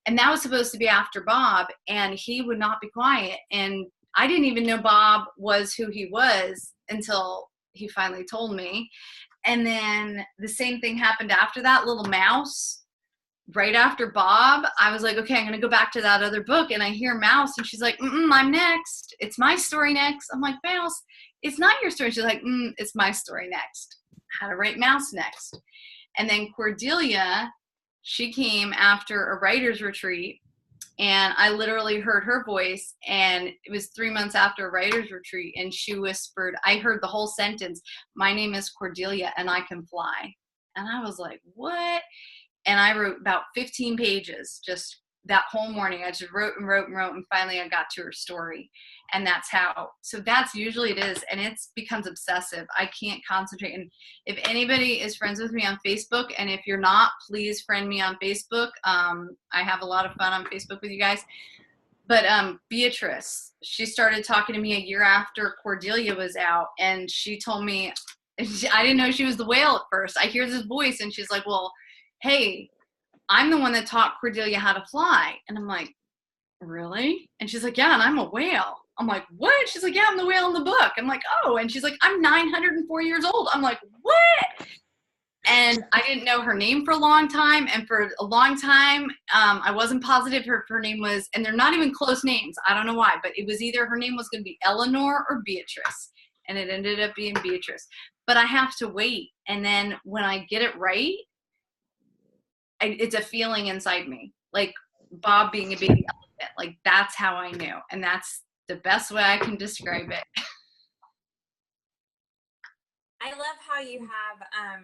And that was supposed to be after Bob, and he would not be quiet. And I didn't even know Bob was who he was until he finally told me. And then the same thing happened after that. Little Mouse, right after Bob, I was like, okay, I'm going to go back to that other book. And I hear Mouse, and she's like, I'm next. It's my story next. I'm like, Mouse, it's not your story. She's like, it's my story next. How to write Mouse next. And then Cordelia, she came after a writer's retreat, and I literally heard her voice, and it was 3 months after a writer's retreat, and she whispered, I heard the whole sentence, my name is Cordelia and I can fly. And I was like, what? And I wrote about 15 pages just that whole morning. I just wrote and wrote and wrote, and finally I got to her story. And that's how, so that's usually it is, and it becomes obsessive. I can't concentrate. And if anybody is friends with me on Facebook, and if you're not, please friend me on Facebook. I have a lot of fun on Facebook with you guys. But Beatrice, she started talking to me a year after Cordelia was out, and she told me, I didn't know she was the whale at first. I hear this voice, and she's like, well, hey, I'm the one that taught Cordelia how to fly. And I'm like, really? And she's like, yeah, and I'm a whale. I'm like, what? She's like, yeah, I'm the whale in the book. I'm like, oh. And she's like, I'm 904 years old. I'm like, what? And I didn't know her name for a long time. And for a long time, I wasn't positive her name was, and they're not even close names. I don't know why, but it was either her name was going to be Eleanor or Beatrice. And it ended up being Beatrice. But I have to wait. And then when I get it right, it's a feeling inside me. Like Bob being a baby elephant. Like, that's how I knew. And that's the best way I can describe it. I love how you have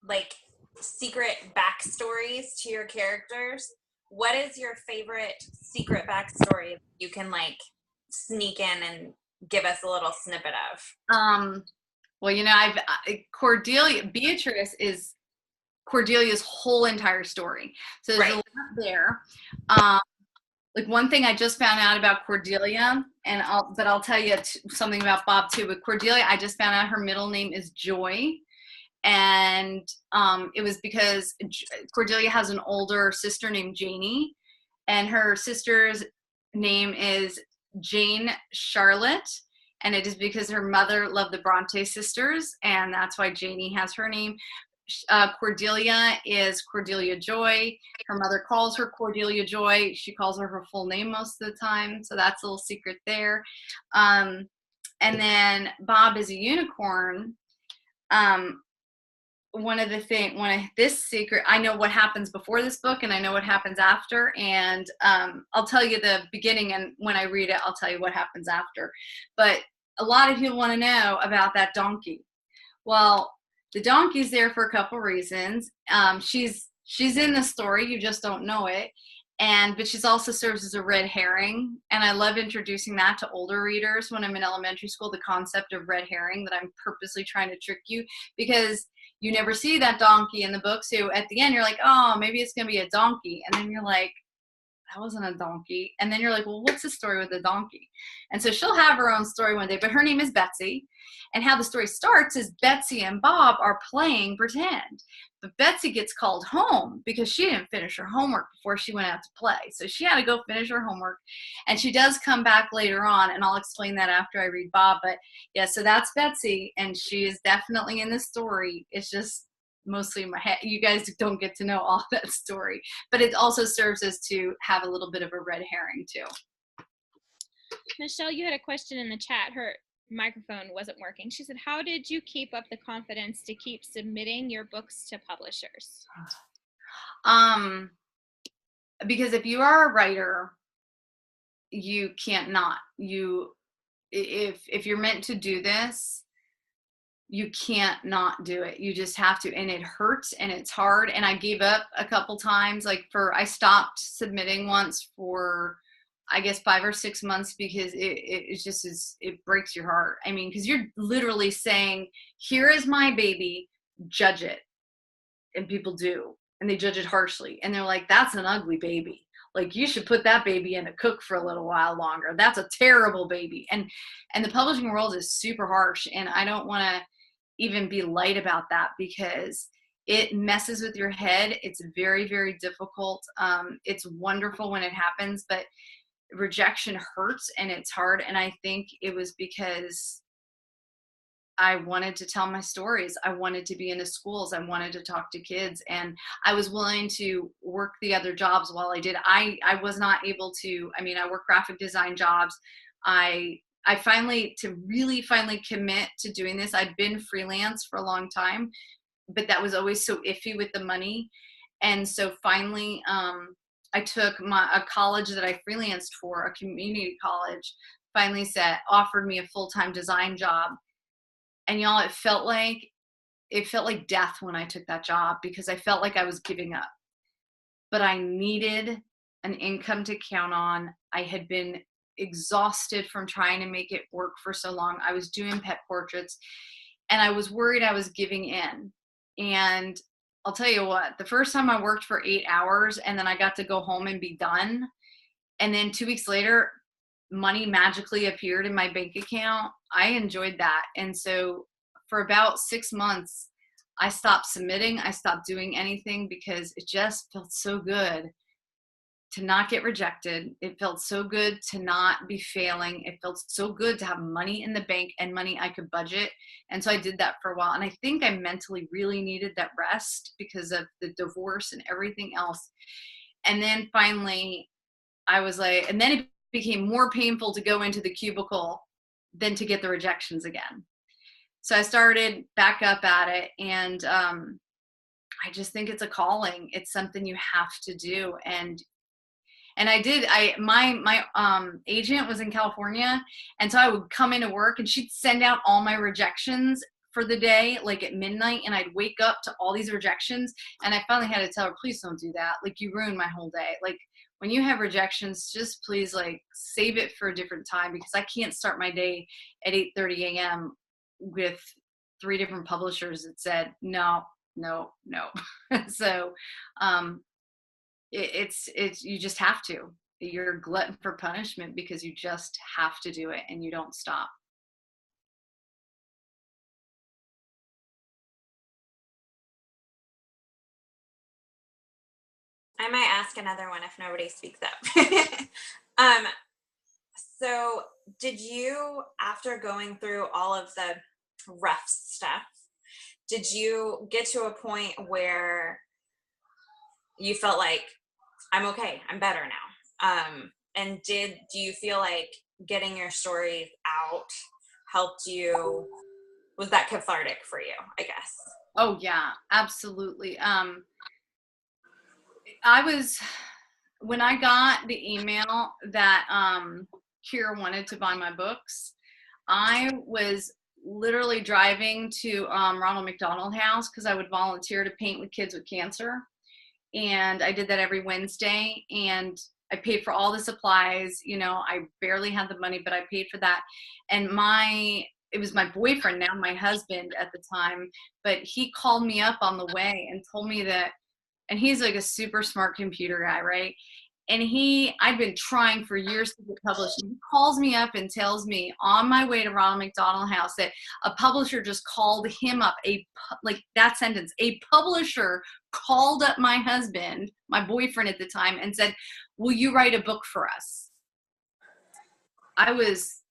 like secret backstories to your characters. What is your favorite secret backstory you can like sneak in and give us a little snippet of? Well, you know, Beatrice is Cordelia's whole entire story. So there's a lot there. Like, one thing I just found out about Cordelia, and I'll tell you something about Bob too. But Cordelia, I just found out her middle name is Joy, and it was because Cordelia has an older sister named Janie, and her sister's name is Jane Charlotte, and it is because her mother loved the Bronte sisters, and that's why Janie has her name. Cordelia is Cordelia Joy. Her mother calls her Cordelia Joy. She calls her her full name most of the time, so that's a little secret there. And then Bob is a unicorn. This secret, I know what happens before this book, and I know what happens after, and I'll tell you the beginning, and when I read it, I'll tell you what happens after. But a lot of people want to know about that donkey. Well, the donkey's there for a couple reasons. She's in the story, you just don't know it. But she's also serves as a red herring. And I love introducing that to older readers when I'm in elementary school, the concept of red herring, that I'm purposely trying to trick you, because you never see that donkey in the book. So at the end, you're like, oh, maybe it's going to be a donkey. And then you're like, that wasn't a donkey. And then you're like, well, what's the story with the donkey? And so she'll have her own story one day, but her name is Betsy. And how the story starts is Betsy and Bob are playing pretend. But Betsy gets called home because she didn't finish her homework before she went out to play. So she had to go finish her homework. And she does come back later on, and I'll explain that after I read Bob. But yeah, so that's Betsy, and she is definitely in the story. It's just mostly in my head. You guys don't get to know all that story. But it also serves as to have a little bit of a red herring too. Michelle, you had a question in the chat. microphone wasn't working. She said, how did you keep up the confidence to keep submitting your books to publishers? Because if you are a writer, you can't not. If you're meant to do this, you can't not do it. You just have to, and it hurts and it's hard. And I gave up a couple times. I stopped submitting once for, I guess, 5 or 6 months because it breaks your heart. I mean, because you're literally saying, here is my baby, judge it. And people do, and they judge it harshly. And they're like, that's an ugly baby. Like, you should put that baby in a cook for a little while longer. That's a terrible baby. And the publishing world is super harsh. And I don't want to even be light about that because it messes with your head. It's very, very difficult. It's wonderful when it happens, but rejection hurts and it's hard. And I think it was because I wanted to tell my stories. I wanted to be in the schools. I wanted to talk to kids, and I was willing to work the other jobs while I did. I was not able to, I work graphic design jobs. I finally, to really finally commit to doing this, I'd been freelance for a long time, but that was always so iffy with the money. And so finally, I took a college that I freelanced for, a community college, finally offered me a full-time design job. And y'all, it felt like death when I took that job because I felt like I was giving up. But I needed an income to count on. I had been exhausted from trying to make it work for so long. I was doing pet portraits and I was worried I was giving in. And I'll tell you what, the first time I worked for 8 hours and then I got to go home and be done. And then 2 weeks later, money magically appeared in my bank account. I enjoyed that. And so for about 6 months, I stopped submitting. I stopped doing anything because it just felt so good to not get rejected. It felt so good to not be failing. It felt so good to have money in the bank and money I could budget. And so I did that for a while. And I think I mentally really needed that rest because of the divorce and everything else. And then finally, I was like, and then it became more painful to go into the cubicle than to get the rejections again. So I started back up at it. And I just think it's a calling. It's something you have to do. And I did, my agent was in California. And so I would come into work and she'd send out all my rejections for the day, like at midnight. And I'd wake up to all these rejections. And I finally had to tell her, please don't do that. Like, you ruined my whole day. Like, when you have rejections, just please save it for a different time because I can't start my day at 8:30 a.m. with 3 different publishers that said, no. So, it's you just have to. You're a glutton for punishment because you just have to do it and you don't stop. I might ask another one if nobody speaks up. So did you, after going through all of the rough stuff, did you get to a point where you felt like, I'm okay, I'm better now? And do you feel like getting your stories out helped you? Was that cathartic for you, I guess? Oh yeah, absolutely. When I got the email that Kira wanted to buy my books, I was literally driving to Ronald McDonald House because I would volunteer to paint with kids with cancer. And I did that every Wednesday, and I paid for all the supplies. I barely had the money, but I paid for that. And it was my boyfriend, now my husband at the time, but he called me up on the way and told me that, and he's like a super smart computer guy, right? And I'd been trying for years to get published. He calls me up and tells me on my way to Ronald McDonald House that a publisher just called him up, that sentence, a publisher called up my husband, my boyfriend at the time, and said, will you write a book for us? I was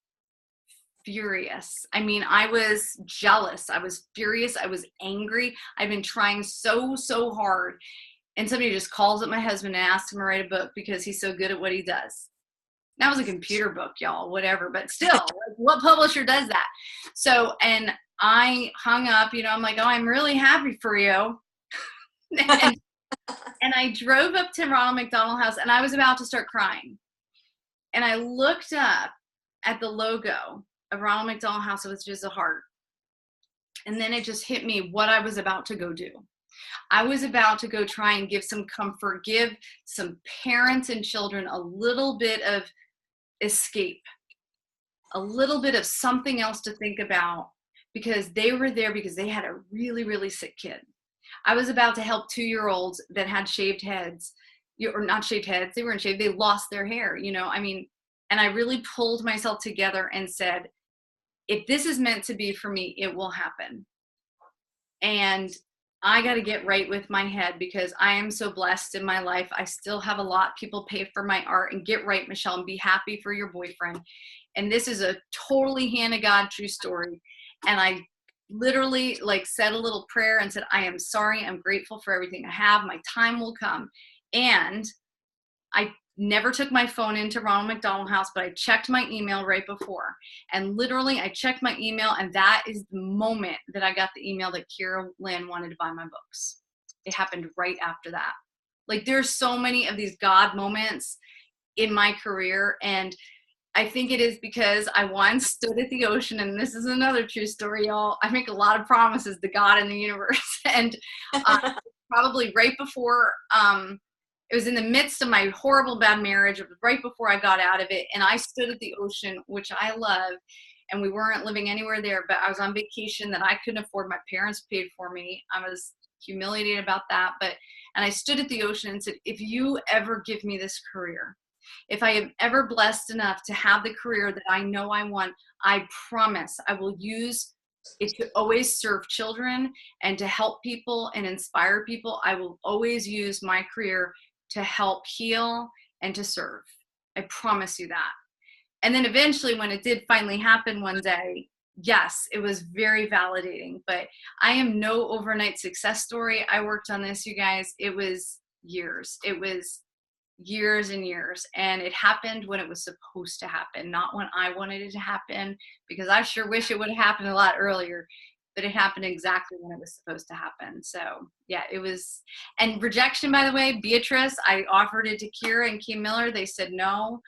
furious. I was jealous. I was furious. I was angry. I've been trying so hard. And somebody just calls up my husband and asks him to write a book because he's so good at what he does. That was a computer book, y'all, whatever. But still, what publisher does that? So, and I hung up, you know, I'm like, oh, I'm really happy for you. and I drove up to Ronald McDonald House, and I was about to start crying. And I looked up at the logo of Ronald McDonald House. It was just a heart. And then it just hit me what I was about to go do. I was about to go try and give some comfort, give some parents and children a little bit of escape, a little bit of something else to think about, because they were there because they had a really, really sick kid. I was about to help 2-year-olds that had shaved heads, or not shaved heads, they weren't shaved, they lost their hair, you know, I mean, and I really pulled myself together and said, if this is meant to be for me, it will happen. And I got to get right with my head, because I am so blessed in my life. I still have a lot. People pay for my art. And get right, Michelle, and be happy for your boyfriend. And this is a totally hand of God true story. And I literally like said a little prayer and said, I am sorry. I'm grateful for everything I have. My time will come. And I never took my phone into Ronald McDonald House, but I checked my email right before. And literally I checked my email, and that is the moment that I got the email that Kira Lynn wanted to buy my books. It happened right after that. Like, there's so many of these God moments in my career. And I think it is because I once stood at the ocean, and this is another true story, y'all. I make a lot of promises to God and the universe. And probably right before, it was in the midst of my horrible bad marriage. It was right before I got out of it. And I stood at the ocean, which I love. And we weren't living anywhere there, but I was on vacation that I couldn't afford. My parents paid for me. I was humiliated about that. And I stood at the ocean and said, if you ever give me this career, if I am ever blessed enough to have the career that I know I want, I promise I will use it to always serve children and to help people and inspire people. I will always use my career to help heal and to serve. I promise you that. And then eventually, when it did finally happen one day, yes, it was very validating. But I am no overnight success story. I worked on this, you guys. It was years. It was years and years. And it happened when it was supposed to happen, not when I wanted it to happen, because I sure wish it would have happened a lot earlier. But it happened exactly when it was supposed to happen. So yeah, it was. And rejection, by the way, Beatrice, I offered it to Kira and Kim Miller. They said no.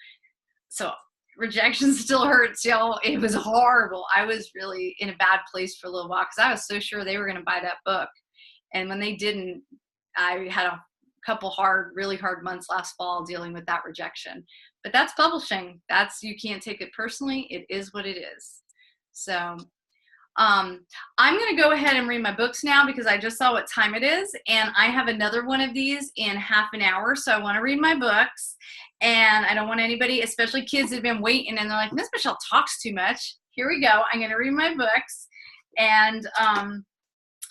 So rejection still hurts, y'all. It was horrible. I was really in a bad place for a little while, because I was so sure they were going to buy that book. And when they didn't, I had a couple really hard months last fall dealing with that rejection. But that's publishing. You can't take it personally. It is what it is. So I'm going to go ahead and read my books now, because I just saw what time it is, and I have another one of these in half an hour. So I want to read my books, and I don't want anybody, especially kids that have been waiting and they're like, Miss Michelle talks too much. Here we go. I'm going to read my books. And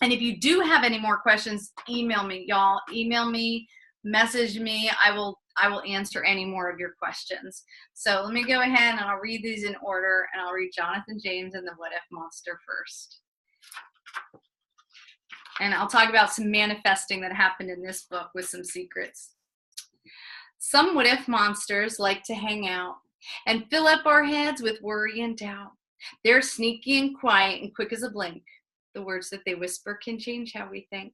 if you do have any more questions, email me, y'all. Email me, message me. I will answer any more of your questions. So let me go ahead and I'll read these in order, and I'll read Jonathan James and the What If Monster first. And I'll talk about some manifesting that happened in this book with some secrets. Some what if monsters like to hang out and fill up our heads with worry and doubt. They're sneaky and quiet and quick as a blink. The words that they whisper can change how we think.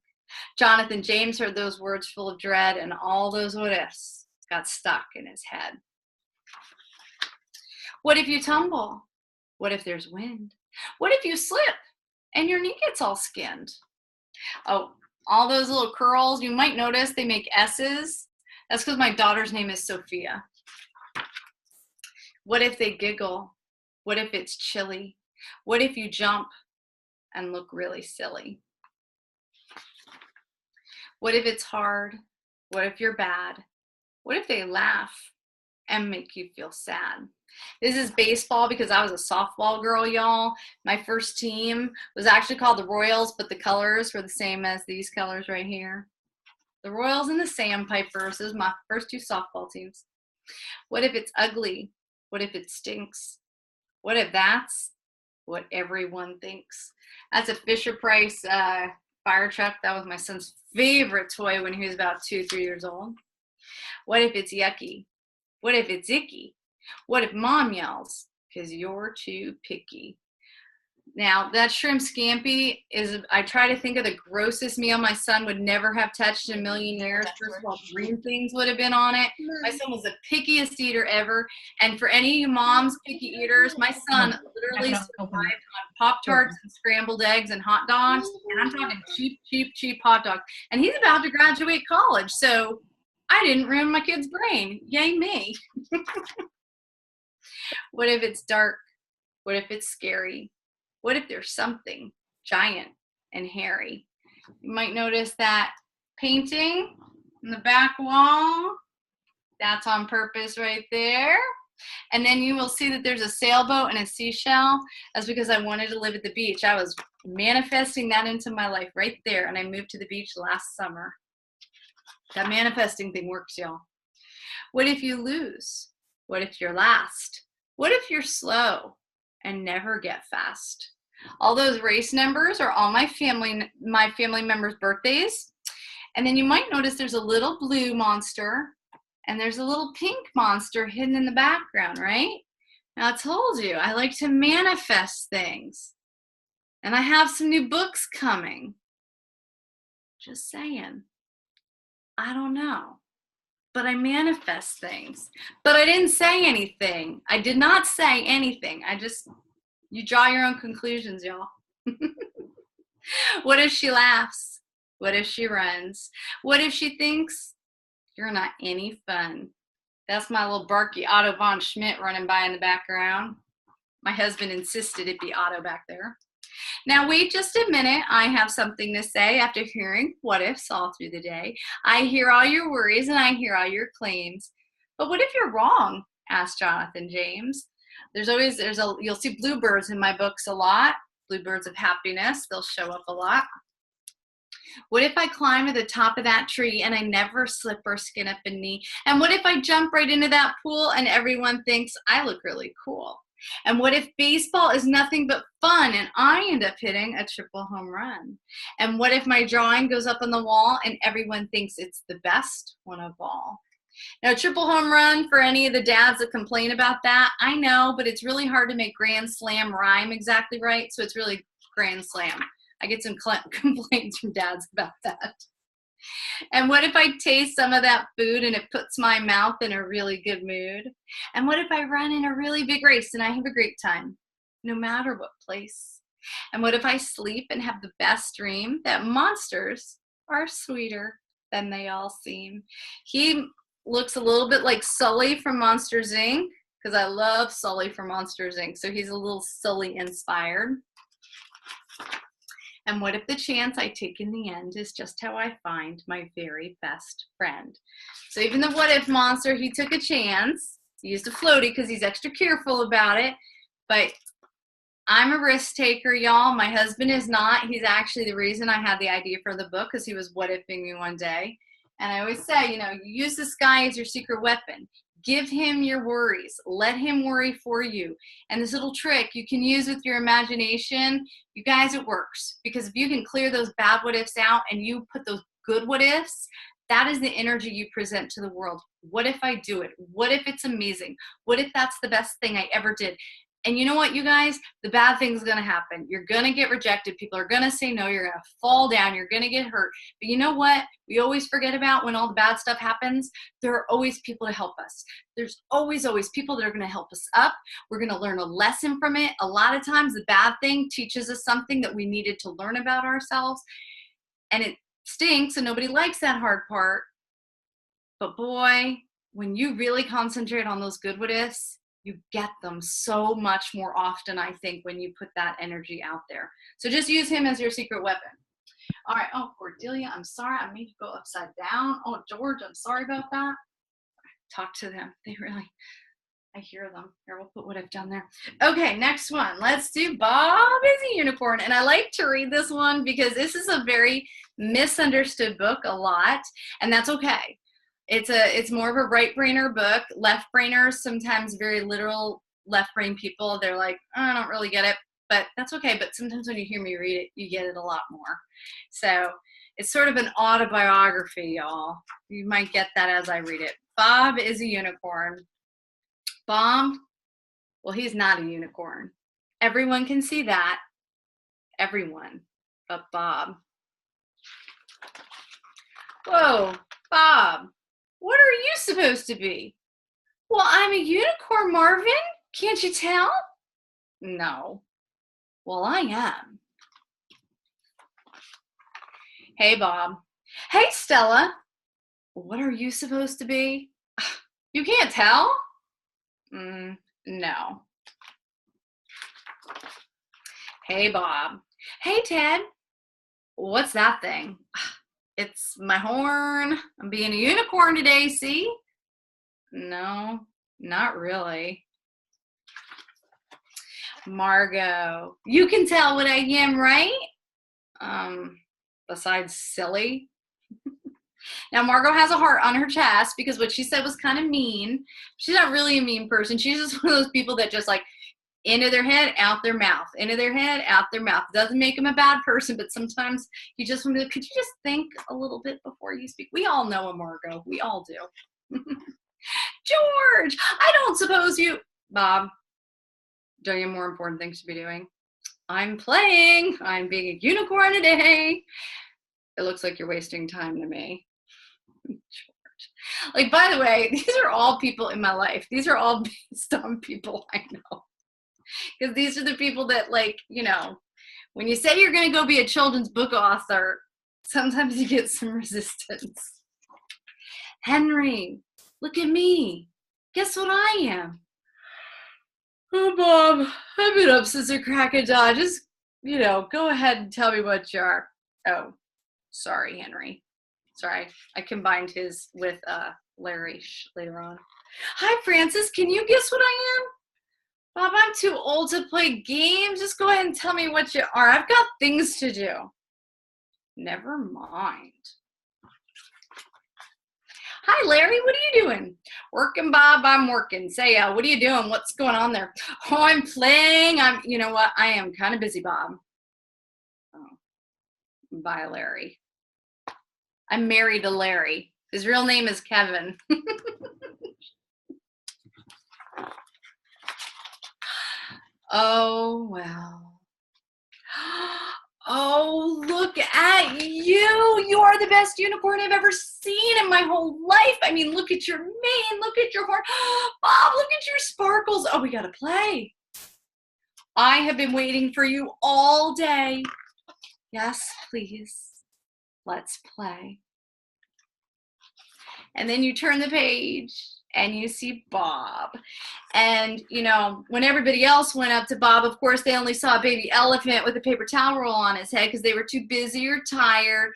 Jonathan James heard those words full of dread, and all those what ifs got stuck in his head. What if you tumble? What if there's wind? What if you slip and your knee gets all skinned? Oh, all those little curls, you might notice they make S's. That's because my daughter's name is Sophia. What if they giggle? What if it's chilly? What if you jump and look really silly? What if it's hard? What if you're bad? What if they laugh and make you feel sad? This is baseball, because I was a softball girl, y'all. My first team was actually called the Royals, but the colors were the same as these colors right here. The Royals and the Sandpipers. Those are my first two softball teams. What if it's ugly? What if it stinks? What if that's what everyone thinks? That's a Fisher-Price fire truck. That was my son's favorite toy when he was about 2-3 years old. What if it's yucky? What if it's icky? What if mom yells? because you're too picky. Now, that shrimp scampi is, I try to think of the grossest meal my son would never have touched in a million years. First of all, green things would have been on it. My son was the pickiest eater ever. And for any of you moms, picky eaters, my son literally survived on Pop-Tarts and scrambled eggs and hot dogs. And I'm talking cheap, cheap, cheap hot dogs. And he's about to graduate college. So I didn't ruin my kid's brain. Yay me. What if it's dark? What if it's scary? What if there's something giant and hairy? You might notice that painting in the back wall. That's on purpose right there. And then you will see that there's a sailboat and a seashell. That's because I wanted to live at the beach. I was manifesting that into my life right there. And I moved to the beach last summer. That manifesting thing works, y'all. What if you lose? What if you're last? What if you're slow and never get fast? All those race numbers are all my family members' birthdays. And then you might notice there's a little blue monster and there's a little pink monster hidden in the background, right? Now, I told you, I like to manifest things. And I have some new books coming. Just saying. I don't know. But I manifest things. But I didn't say anything. I did not say anything. You draw your own conclusions, y'all. What if she laughs? What if she runs? What if she thinks you're not any fun? That's my little barky Otto von Schmidt running by in the background. My husband insisted it be Otto back there. Now, wait just a minute. I have something to say after hearing what ifs all through the day. I hear all your worries and I hear all your claims. But what if you're wrong? Asked Jonathan James. You'll see bluebirds in my books a lot. Bluebirds of happiness. They'll show up a lot. What if I climb to the top of that tree and I never slip or skin up a knee? And what if I jump right into that pool and everyone thinks I look really cool? And what if baseball is nothing but fun and I end up hitting a triple home run? And what if my drawing goes up on the wall and everyone thinks it's the best one of all? Now, triple home run, for any of the dads that complain about that, I know, but it's really hard to make grand slam rhyme exactly right, so it's really grand slam. I get some complaints from dads about that. And what if I taste some of that food and it puts my mouth in a really good mood? And what if I run in a really big race and I have a great time, no matter what place? And what if I sleep and have the best dream that monsters are sweeter than they all seem? He looks a little bit like Sully from Monsters, Inc., because I love Sully from Monsters, Inc., so he's a little Sully inspired. And what if the chance I take in the end is just how I find my very best friend? So even the what if monster, he took a chance. He used a floaty because he's extra careful about it. But I'm a risk taker, y'all. My husband is not. He's actually the reason I had the idea for the book, because he was what ifing me one day. And I always say, you use this guy as your secret weapon. Give him your worries. Let him worry for you. And this little trick you can use with your imagination, you guys, it works. Because if you can clear those bad what ifs out and you put those good what ifs, that is the energy you present to the world. What if I do it? What if it's amazing? What if that's the best thing I ever did? And you know what, you guys? The bad thing's going to happen. You're going to get rejected. People are going to say no. You're going to fall down. You're going to get hurt. But you know what we always forget about when all the bad stuff happens? There are always people to help us. There's always people that are going to help us up. We're going to learn a lesson from it. A lot of times the bad thing teaches us something that we needed to learn about ourselves. And it stinks and nobody likes that hard part. But boy, when you really concentrate on those good what ifs, you get them so much more often, I think, when you put that energy out there. So just use him as your secret weapon. All right. Oh, Cordelia, I'm sorry. I made you go upside down. Oh, George, I'm sorry about that. Talk to them. I hear them. Here, we'll put what I've done there. Okay, next one. Let's do Bob is a Unicorn. And I like to read this one because this is a very misunderstood book a lot, and that's okay. It's more of a right-brainer book. Left-brainers, sometimes very literal left-brain people, they're like, oh, I don't really get it, but that's okay. But sometimes when you hear me read it, you get it a lot more. So it's sort of an autobiography, y'all. You might get that as I read it. Bob is a Unicorn. Bob Well, he's not a unicorn. Everyone can see that. Everyone but Bob. Whoa, Bob, what are you supposed to be? Well, I'm a unicorn, Marvin. Can't you tell? No. Well, I am. Hey, Bob. Hey, Stella. What are you supposed to be? You can't tell? No. Hey, Bob. Hey, Ted. What's that thing? It's my horn. I'm being a unicorn today, see? No, not really. Margot, you can tell what I am, right? Besides silly. Now, Margot has a heart on her chest because what she said was kind of mean. She's not really a mean person. She's just one of those people that just like into their head, out their mouth, into their head, out their mouth. Doesn't make them a bad person, but sometimes you just want to be like, could you just think a little bit before you speak? We all know a Margot. We all do. George, I don't suppose you... Bob, don't you have more important things to be doing? I'm playing. I'm being a unicorn today. It looks like you're wasting time to me. George. Like, by the way, these are all people in my life. These are all based on people I know. Because these are the people that, like, you know, when you say you're going to go be a children's book author, sometimes you get some resistance. Henry, look at me. Guess what I am? Oh, Bob, I've been up since the crack of dawn. Just, you know, go ahead and tell me what you are. Oh, sorry, Henry. Sorry, I combined his with Larry later on. Hi, Francis. Can you guess what I am? Bob, I'm too old to play games. Just go ahead and tell me what you are. I've got things to do. Never mind. Hi, Larry. What are you doing? Working, Bob. I'm working. Say, what are you doing? What's going on there? Oh, I'm playing. You know what? I am kind of busy, Bob. Oh, bye, Larry. I'm married to Larry. His real name is Kevin. Oh, well. Oh, look at you. You are the best unicorn I've ever seen in my whole life. I mean, look at your mane. Look at your horn. Bob, look at your sparkles. Oh, we got to play. I have been waiting for you all day. Yes, please. Let's play. And then you turn the page and you see Bob. And, you know, when everybody else went up to Bob, of course, they only saw a baby elephant with a paper towel roll on his head because they were too busy or tired.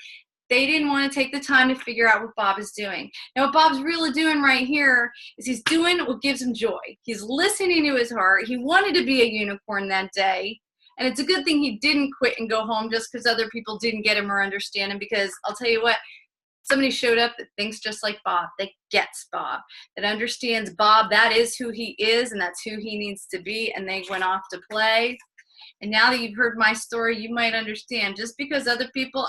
They didn't want to take the time to figure out what Bob is doing. Now, what Bob's really doing right here is he's doing what gives him joy. He's listening to his heart. He wanted to be a unicorn that day. And it's a good thing he didn't quit and go home just because other people didn't get him or understand him, because I'll tell you what, somebody showed up that thinks just like Bob, that gets Bob, that understands Bob, that is who he is and that's who he needs to be, and they went off to play. And now that you've heard my story, you might understand, just because other people,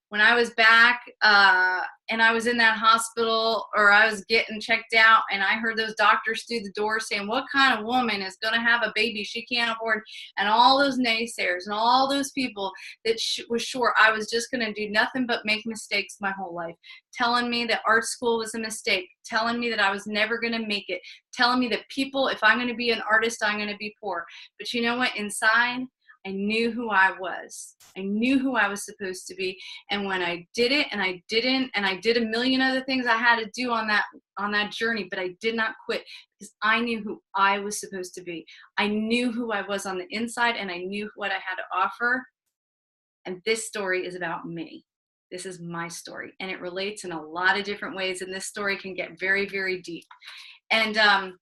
when I was back and I was in that hospital or I was getting checked out and I heard those doctors through the door saying, what kind of woman is going to have a baby she can't afford? And all those naysayers and all those people that was sure I was just going to do nothing but make mistakes my whole life, telling me that art school was a mistake, telling me that I was never going to make it, telling me that people, if I'm going to be an artist, I'm going to be poor. But you know what? Inside, I knew who I was. I knew who I was supposed to be. And when I did it, and I didn't, and I did a million other things I had to do on that journey, but I did not quit because I knew who I was supposed to be. I knew who I was on the inside, and I knew what I had to offer. And this story is about me. This is my story, and it relates in a lot of different ways, and this story can get very, very deep. And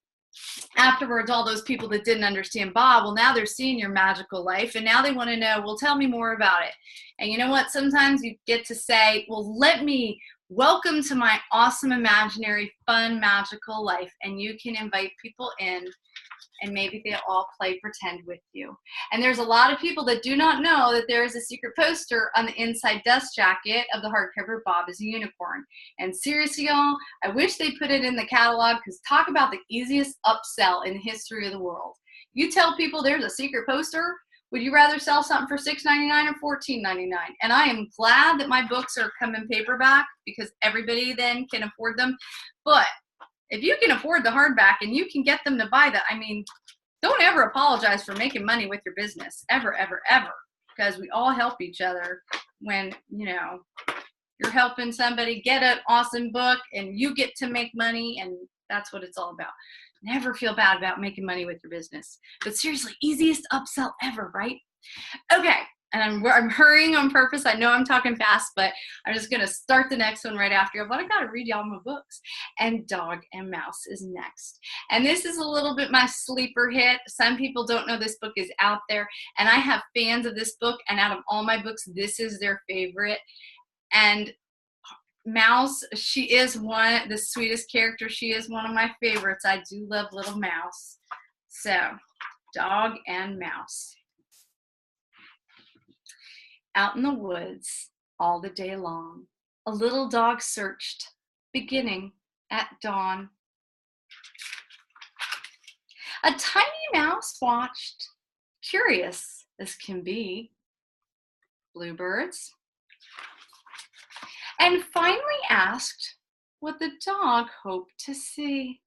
afterwards, all those people that didn't understand Bob, well, now they're seeing your magical life, and now they want to know, well, tell me more about it. And you know what? Sometimes you get to say, well, let me welcome to my awesome, imaginary, fun, magical life, and you can invite people in and maybe they'll all play pretend with you. And there's a lot of people that do not know that there is a secret poster on the inside dust jacket of the hardcover Bob is a Unicorn. And seriously, y'all, I wish they put it in the catalog, because talk about the easiest upsell in the history of the world. You tell people there's a secret poster, would you rather sell something for $6.99 or $14.99? And I am glad that my books are coming paperback, because everybody then can afford them. But if you can afford the hardback and you can get them to buy that, I mean, don't ever apologize for making money with your business. Ever, ever, ever. Because we all help each other when, you know, you're helping somebody get an awesome book and you get to make money, and that's what it's all about. Never feel bad about making money with your business. But seriously, easiest upsell ever, right? Okay, and I'm hurrying on purpose. I know I'm talking fast, but I'm just going to start the next one right after. But I got to read y'all my books. And Dog and Mouse is next. And this is a little bit my sleeper hit. Some people don't know this book is out there. And I have fans of this book. And out of all my books, this is their favorite. And Mouse, she is the sweetest character. She is one of my favorites. I do love little Mouse. So, Dog and Mouse. Out in the woods, all the day long, a little dog searched, beginning at dawn. A tiny mouse watched, curious as can be, bluebirds, and finally asked what the dog hoped to see.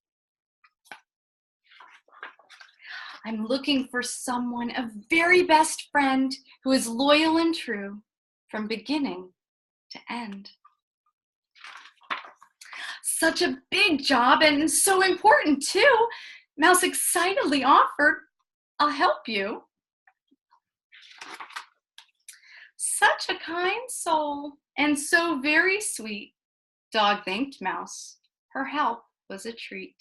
I'm looking for someone, a very best friend, who is loyal and true from beginning to end. Such a big job, and so important too. Mouse excitedly offered, I'll help you. Such a kind soul, and so very sweet. Dog thanked Mouse. Her help was a treat.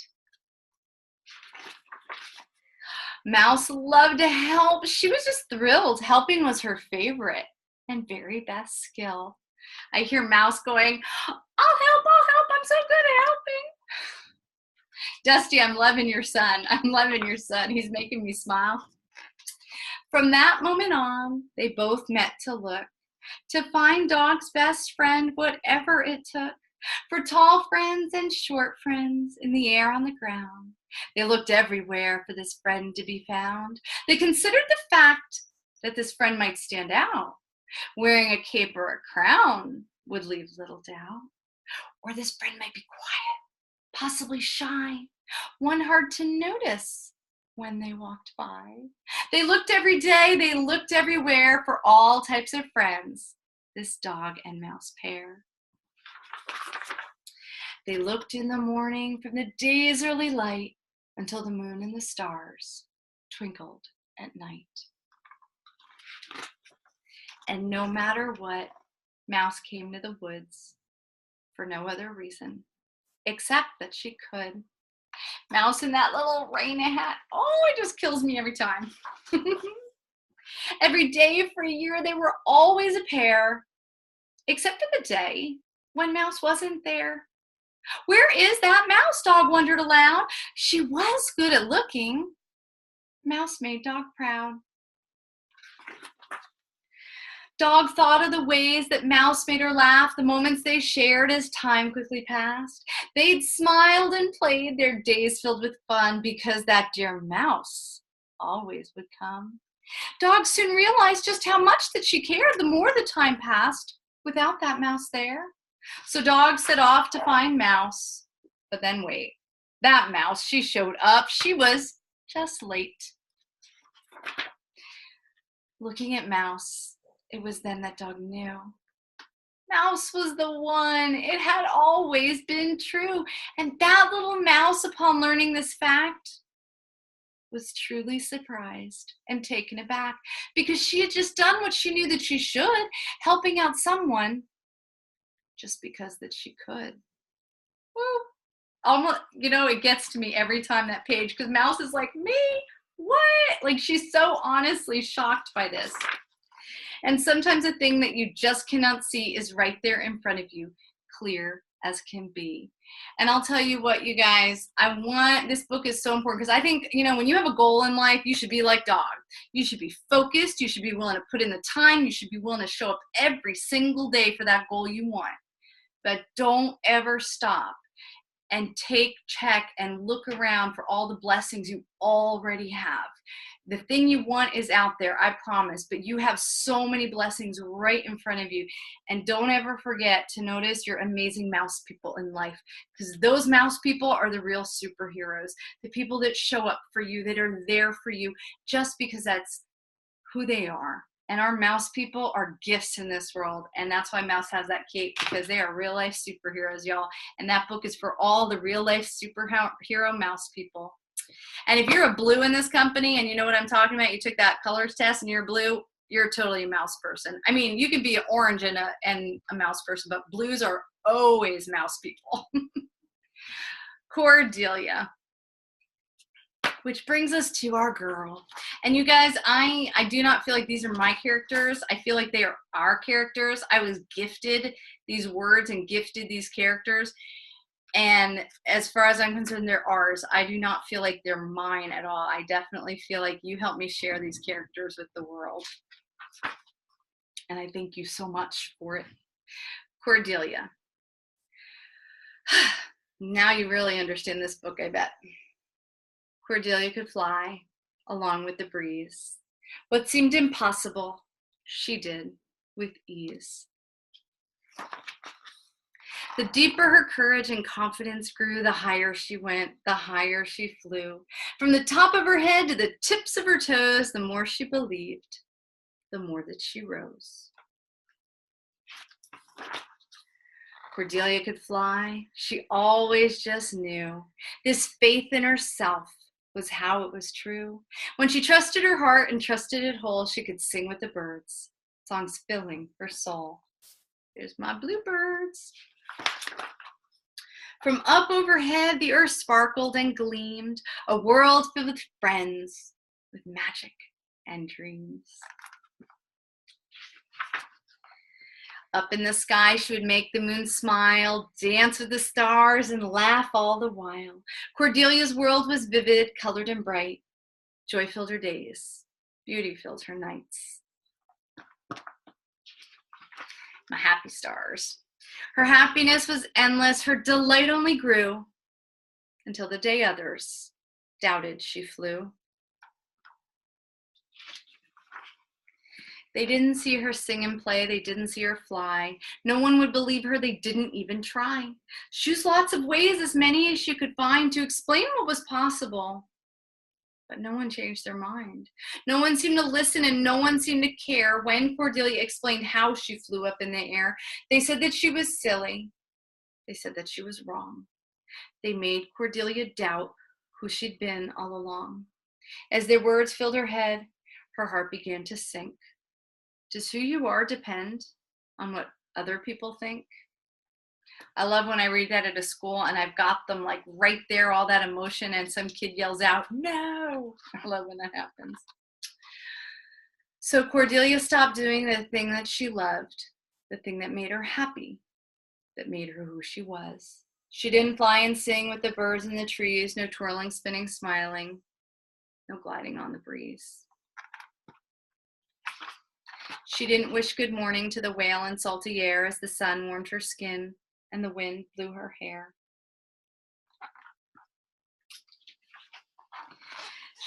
Mouse loved to help. She was just thrilled. Helping was her favorite and very best skill. I hear Mouse going, I'll help, I'm so good at helping. Dusty, I'm loving your son. I'm loving your son. He's making me smile. From that moment on, they both met to look, to find Dog's best friend, whatever it took. For tall friends and short friends, in the air, on the ground. They looked everywhere for this friend to be found. They considered the fact that this friend might stand out. Wearing a cape or a crown would leave little doubt. Or this friend might be quiet, possibly shy, one hard to notice when they walked by. They looked every day, they looked everywhere for all types of friends, this dog and mouse pair. They looked in the morning from the day's early light until the moon and the stars twinkled at night. And no matter what, Mouse came to the woods for no other reason, except that she could. Mouse in that little rain hat, oh, it just kills me every time. Every day for a year, they were always a pair, except for the day when Mouse wasn't there. Where is that mouse? Dog wondered aloud. She was good at looking. Mouse made Dog proud. Dog thought of the ways that Mouse made her laugh, the moments they shared as time quickly passed. They'd smiled and played, their days filled with fun, because that dear Mouse always would come. Dog soon realized just how much that she cared the more the time passed without that mouse there. So Dog set off to find Mouse. But then wait, that mouse, she showed up. She was just late. Looking at Mouse, it was then that Dog knew. Mouse was the one. It had always been true. And that little mouse, upon learning this fact, was truly surprised and taken aback, because she had just done what she knew that she should, helping out someone just because that she could. Woo. Almost, it gets to me every time that page, because Mouse is like, me? What? Like, she's so honestly shocked by this. And sometimes a thing that you just cannot see is right there in front of you, clear as can be. And I'll tell you what, you guys, this book is so important because I think, when you have a goal in life, you should be like Dog. You should be focused. You should be willing to put in the time. You should be willing to show up every single day for that goal you want. But don't ever stop and check and look around for all the blessings you already have. The thing you want is out there, I promise, but you have so many blessings right in front of you. And don't ever forget to notice your amazing mouse people in life, because those mouse people are the real superheroes, the people that show up for you, that are there for you just because that's who they are. And our mouse people are gifts in this world. And that's why Mouse has that cape, because they are real life superheroes, y'all. And that book is for all the real life superhero mouse people. And if you're a blue in this company and you know what I'm talking about, you took that colors test and you're blue, you're totally a mouse person. I mean, you can be an orange and a mouse person, but blues are always mouse people. Cordelia. Which brings us to our girl. And you guys, I do not feel like these are my characters. I feel like they are our characters. I was gifted these words and gifted these characters. And as far as I'm concerned, they're ours. I do not feel like they're mine at all. I definitely feel like you helped me share these characters with the world. And I thank you so much for it. Cordelia. Now you really understand this book, I bet. Cordelia could fly along with the breeze. What seemed impossible, she did with ease. The deeper her courage and confidence grew, the higher she went, the higher she flew. From the top of her head to the tips of her toes, the more she believed, the more that she rose. Cordelia could fly. She always just knew. This faith in herself was how it was true. When she trusted her heart and trusted it whole, she could sing with the birds, songs filling her soul. There's my bluebirds. From up overhead, the earth sparkled and gleamed, a world filled with friends, with magic and dreams. Up in the sky, she would make the moon smile, dance with the stars, and laugh all the while. Cordelia's world was vivid, colored, and bright. Joy filled her days. Beauty filled her nights. My happy stars. Her happiness was endless. Her delight only grew until the day others doubted she flew. They didn't see her sing and play. They didn't see her fly. No one would believe her. They didn't even try. She used lots of ways, as many as she could find, to explain what was possible. But no one changed their mind. No one seemed to listen, and no one seemed to care when Cordelia explained how she flew up in the air. They said that she was silly. They said that she was wrong. They made Cordelia doubt who she'd been all along. As their words filled her head, her heart began to sink. Does who you are depend on what other people think? I love when I read that at a school and I've got them like right there, all that emotion, and some kid yells out, "No!" I love when that happens. So Cordelia stopped doing the thing that she loved, the thing that made her happy, that made her who she was. She didn't fly and sing with the birds in the trees, no twirling, spinning, smiling, no gliding on the breeze. She didn't wish good morning to the whale in salty air as the sun warmed her skin and the wind blew her hair.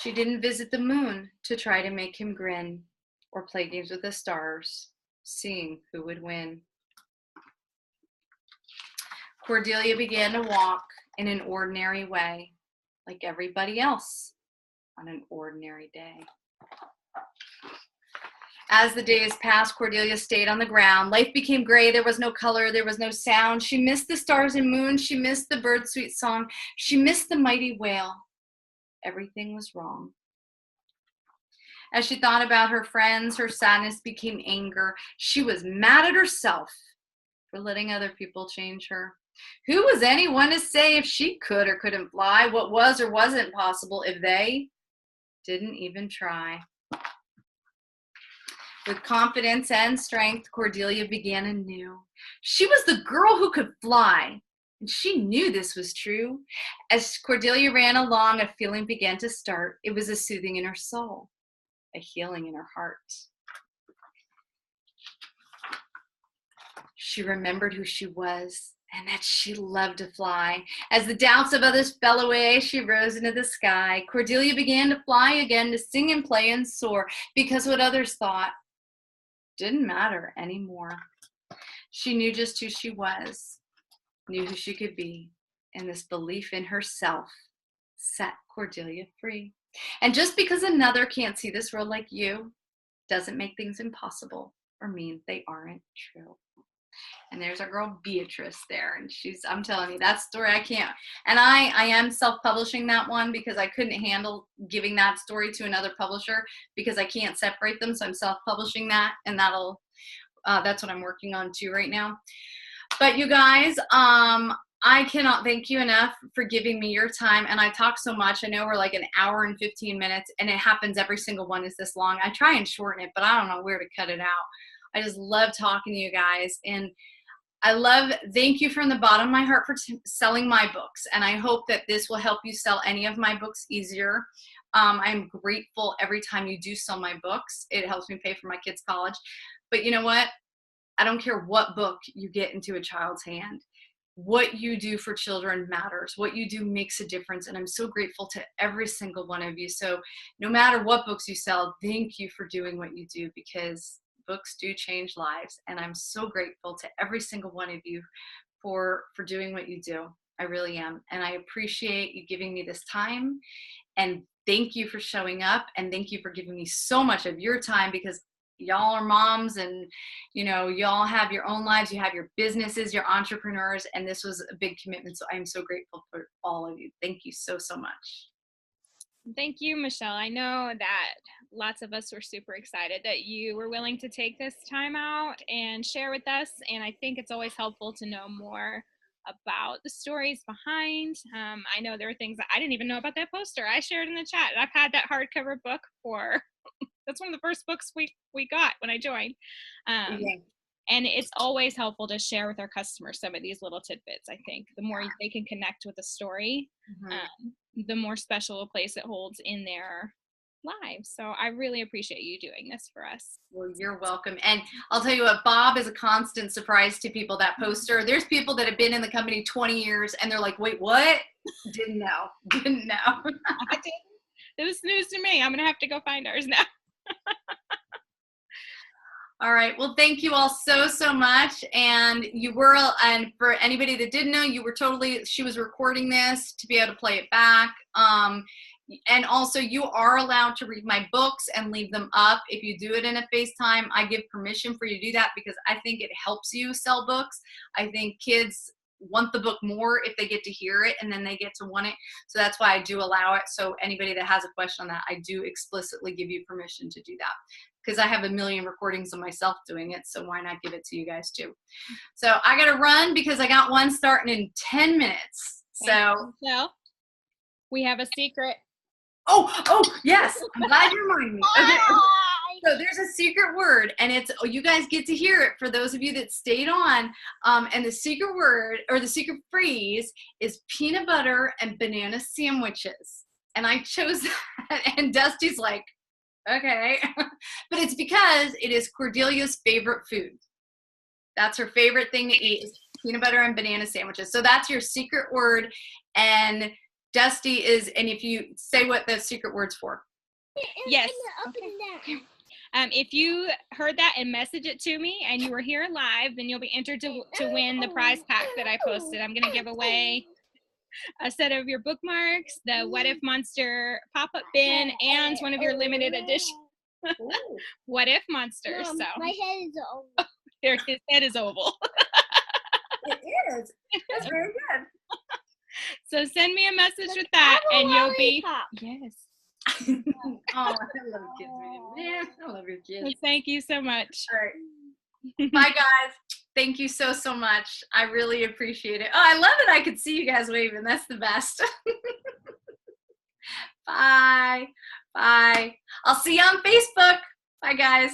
She didn't visit the moon to try to make him grin or play games with the stars, seeing who would win. Cordelia began to walk in an ordinary way, like everybody else on an ordinary day. As the days passed, Cordelia stayed on the ground. Life became gray. There was no color. There was no sound. She missed the stars and moon. She missed the bird's sweet song. She missed the mighty whale. Everything was wrong. As she thought about her friends, her sadness became anger. She was mad at herself for letting other people change her. Who was anyone to say if she could or couldn't fly, what was or wasn't possible if they didn't even try? With confidence and strength, Cordelia began anew. She was the girl who could fly, and she knew this was true. As Cordelia ran along, a feeling began to start. It was a soothing in her soul, a healing in her heart. She remembered who she was and that she loved to fly. As the doubts of others fell away, she rose into the sky. Cordelia began to fly again, to sing and play and soar, because what others thought didn't matter anymore. She knew just who she was, knew who she could be, and this belief in herself set Cordelia free. And just because another can't see this world like you doesn't make things impossible or mean they aren't true. And there's our girl Beatrice there, and I'm telling you, that story I can't. And I am self-publishing that one because I couldn't handle giving that story to another publisher because I can't separate them. So I'm self-publishing that, and that's what I'm working on too right now. But you guys, I cannot thank you enough for giving me your time. And I talk so much. I know we're like an hour and 15 minutes, and it happens every single one is this long. I try and shorten it, but I don't know where to cut it out. I just love talking to you guys, and thank you from the bottom of my heart for selling my books, and I hope that this will help you sell any of my books easier. I'm grateful every time you do sell my books. It helps me pay for my kids' college. But you know what? I don't care what book you get into a child's hand. What you do for children matters. What you do makes a difference, and I'm so grateful to every single one of you. So no matter what books you sell, thank you for doing what you do, because books do change lives, and I'm so grateful to every single one of you for doing what you do. I really am, and I appreciate you giving me this time, and thank you for showing up, and thank you for giving me so much of your time, because y'all are moms, and y'all have your own lives, you have your businesses, you're entrepreneurs, and this was a big commitment. So I'm so grateful for all of you. Thank you so much. Thank you, Michelle. I know that lots of us were super excited that you were willing to take this time out and share with us. And I think it's always helpful to know more about the stories behind. I know there were things that I didn't even know about that poster. I shared in the chat. I've had that hardcover book for, that's one of the first books we got when I joined. Yeah. And it's always helpful to share with our customers some of these little tidbits. I think the more they can connect with the story, the more special a place it holds in their lives. So I really appreciate you doing this for us. Well, you're welcome. And I'll tell you what, Bob is a constant surprise to people, that poster. There's people that have been in the company 20 years and they're like, wait, what? Didn't know. I didn't. It was news to me. I'm going to have to go find ours now. All right. Well, thank you all so much. And and for anybody that didn't know, she was recording this to be able to play it back. And also, you are allowed to read my books and leave them up. If you do it in a FaceTime, I give permission for you to do that because I think it helps you sell books. I think kids want the book more if they get to hear it, and then they get to want it. So that's why I do allow it. So anybody that has a question on that, I do explicitly give you permission to do that, because I have a million recordings of myself doing it. So why not give it to you guys too? So I got to run because I got one starting in 10 minutes. So we have a secret. Oh, yes. I'm glad you reminded me. Okay. So there's a secret word, and you guys get to hear it for those of you that stayed on. And the secret word, or the secret phrase, is peanut butter and banana sandwiches. And I chose that, and Dusty's like, okay. But it's because it is Cordelia's favorite food. That's her favorite thing to eat, is peanut butter and banana sandwiches. So that's your secret word. And Dusty and if you say what the secret word's for. Yes. Okay. If you heard that and message it to me and you were here live, then you'll be entered to win the prize pack that I posted. I'm going to give away a set of your bookmarks, the What If Monster pop-up bin, and one of your limited edition What If Monsters. Mom, so my head is oval. His head is oval. It is. That's very good. So send me a message with that, and you'll be. Yes. Oh, I love kids, man. I love your kids. Well, thank you so much. All right. Bye, guys. Thank you so much. I really appreciate it. Oh, I love that I could see you guys waving. That's the best. Bye. Bye. I'll see you on Facebook. Bye, guys.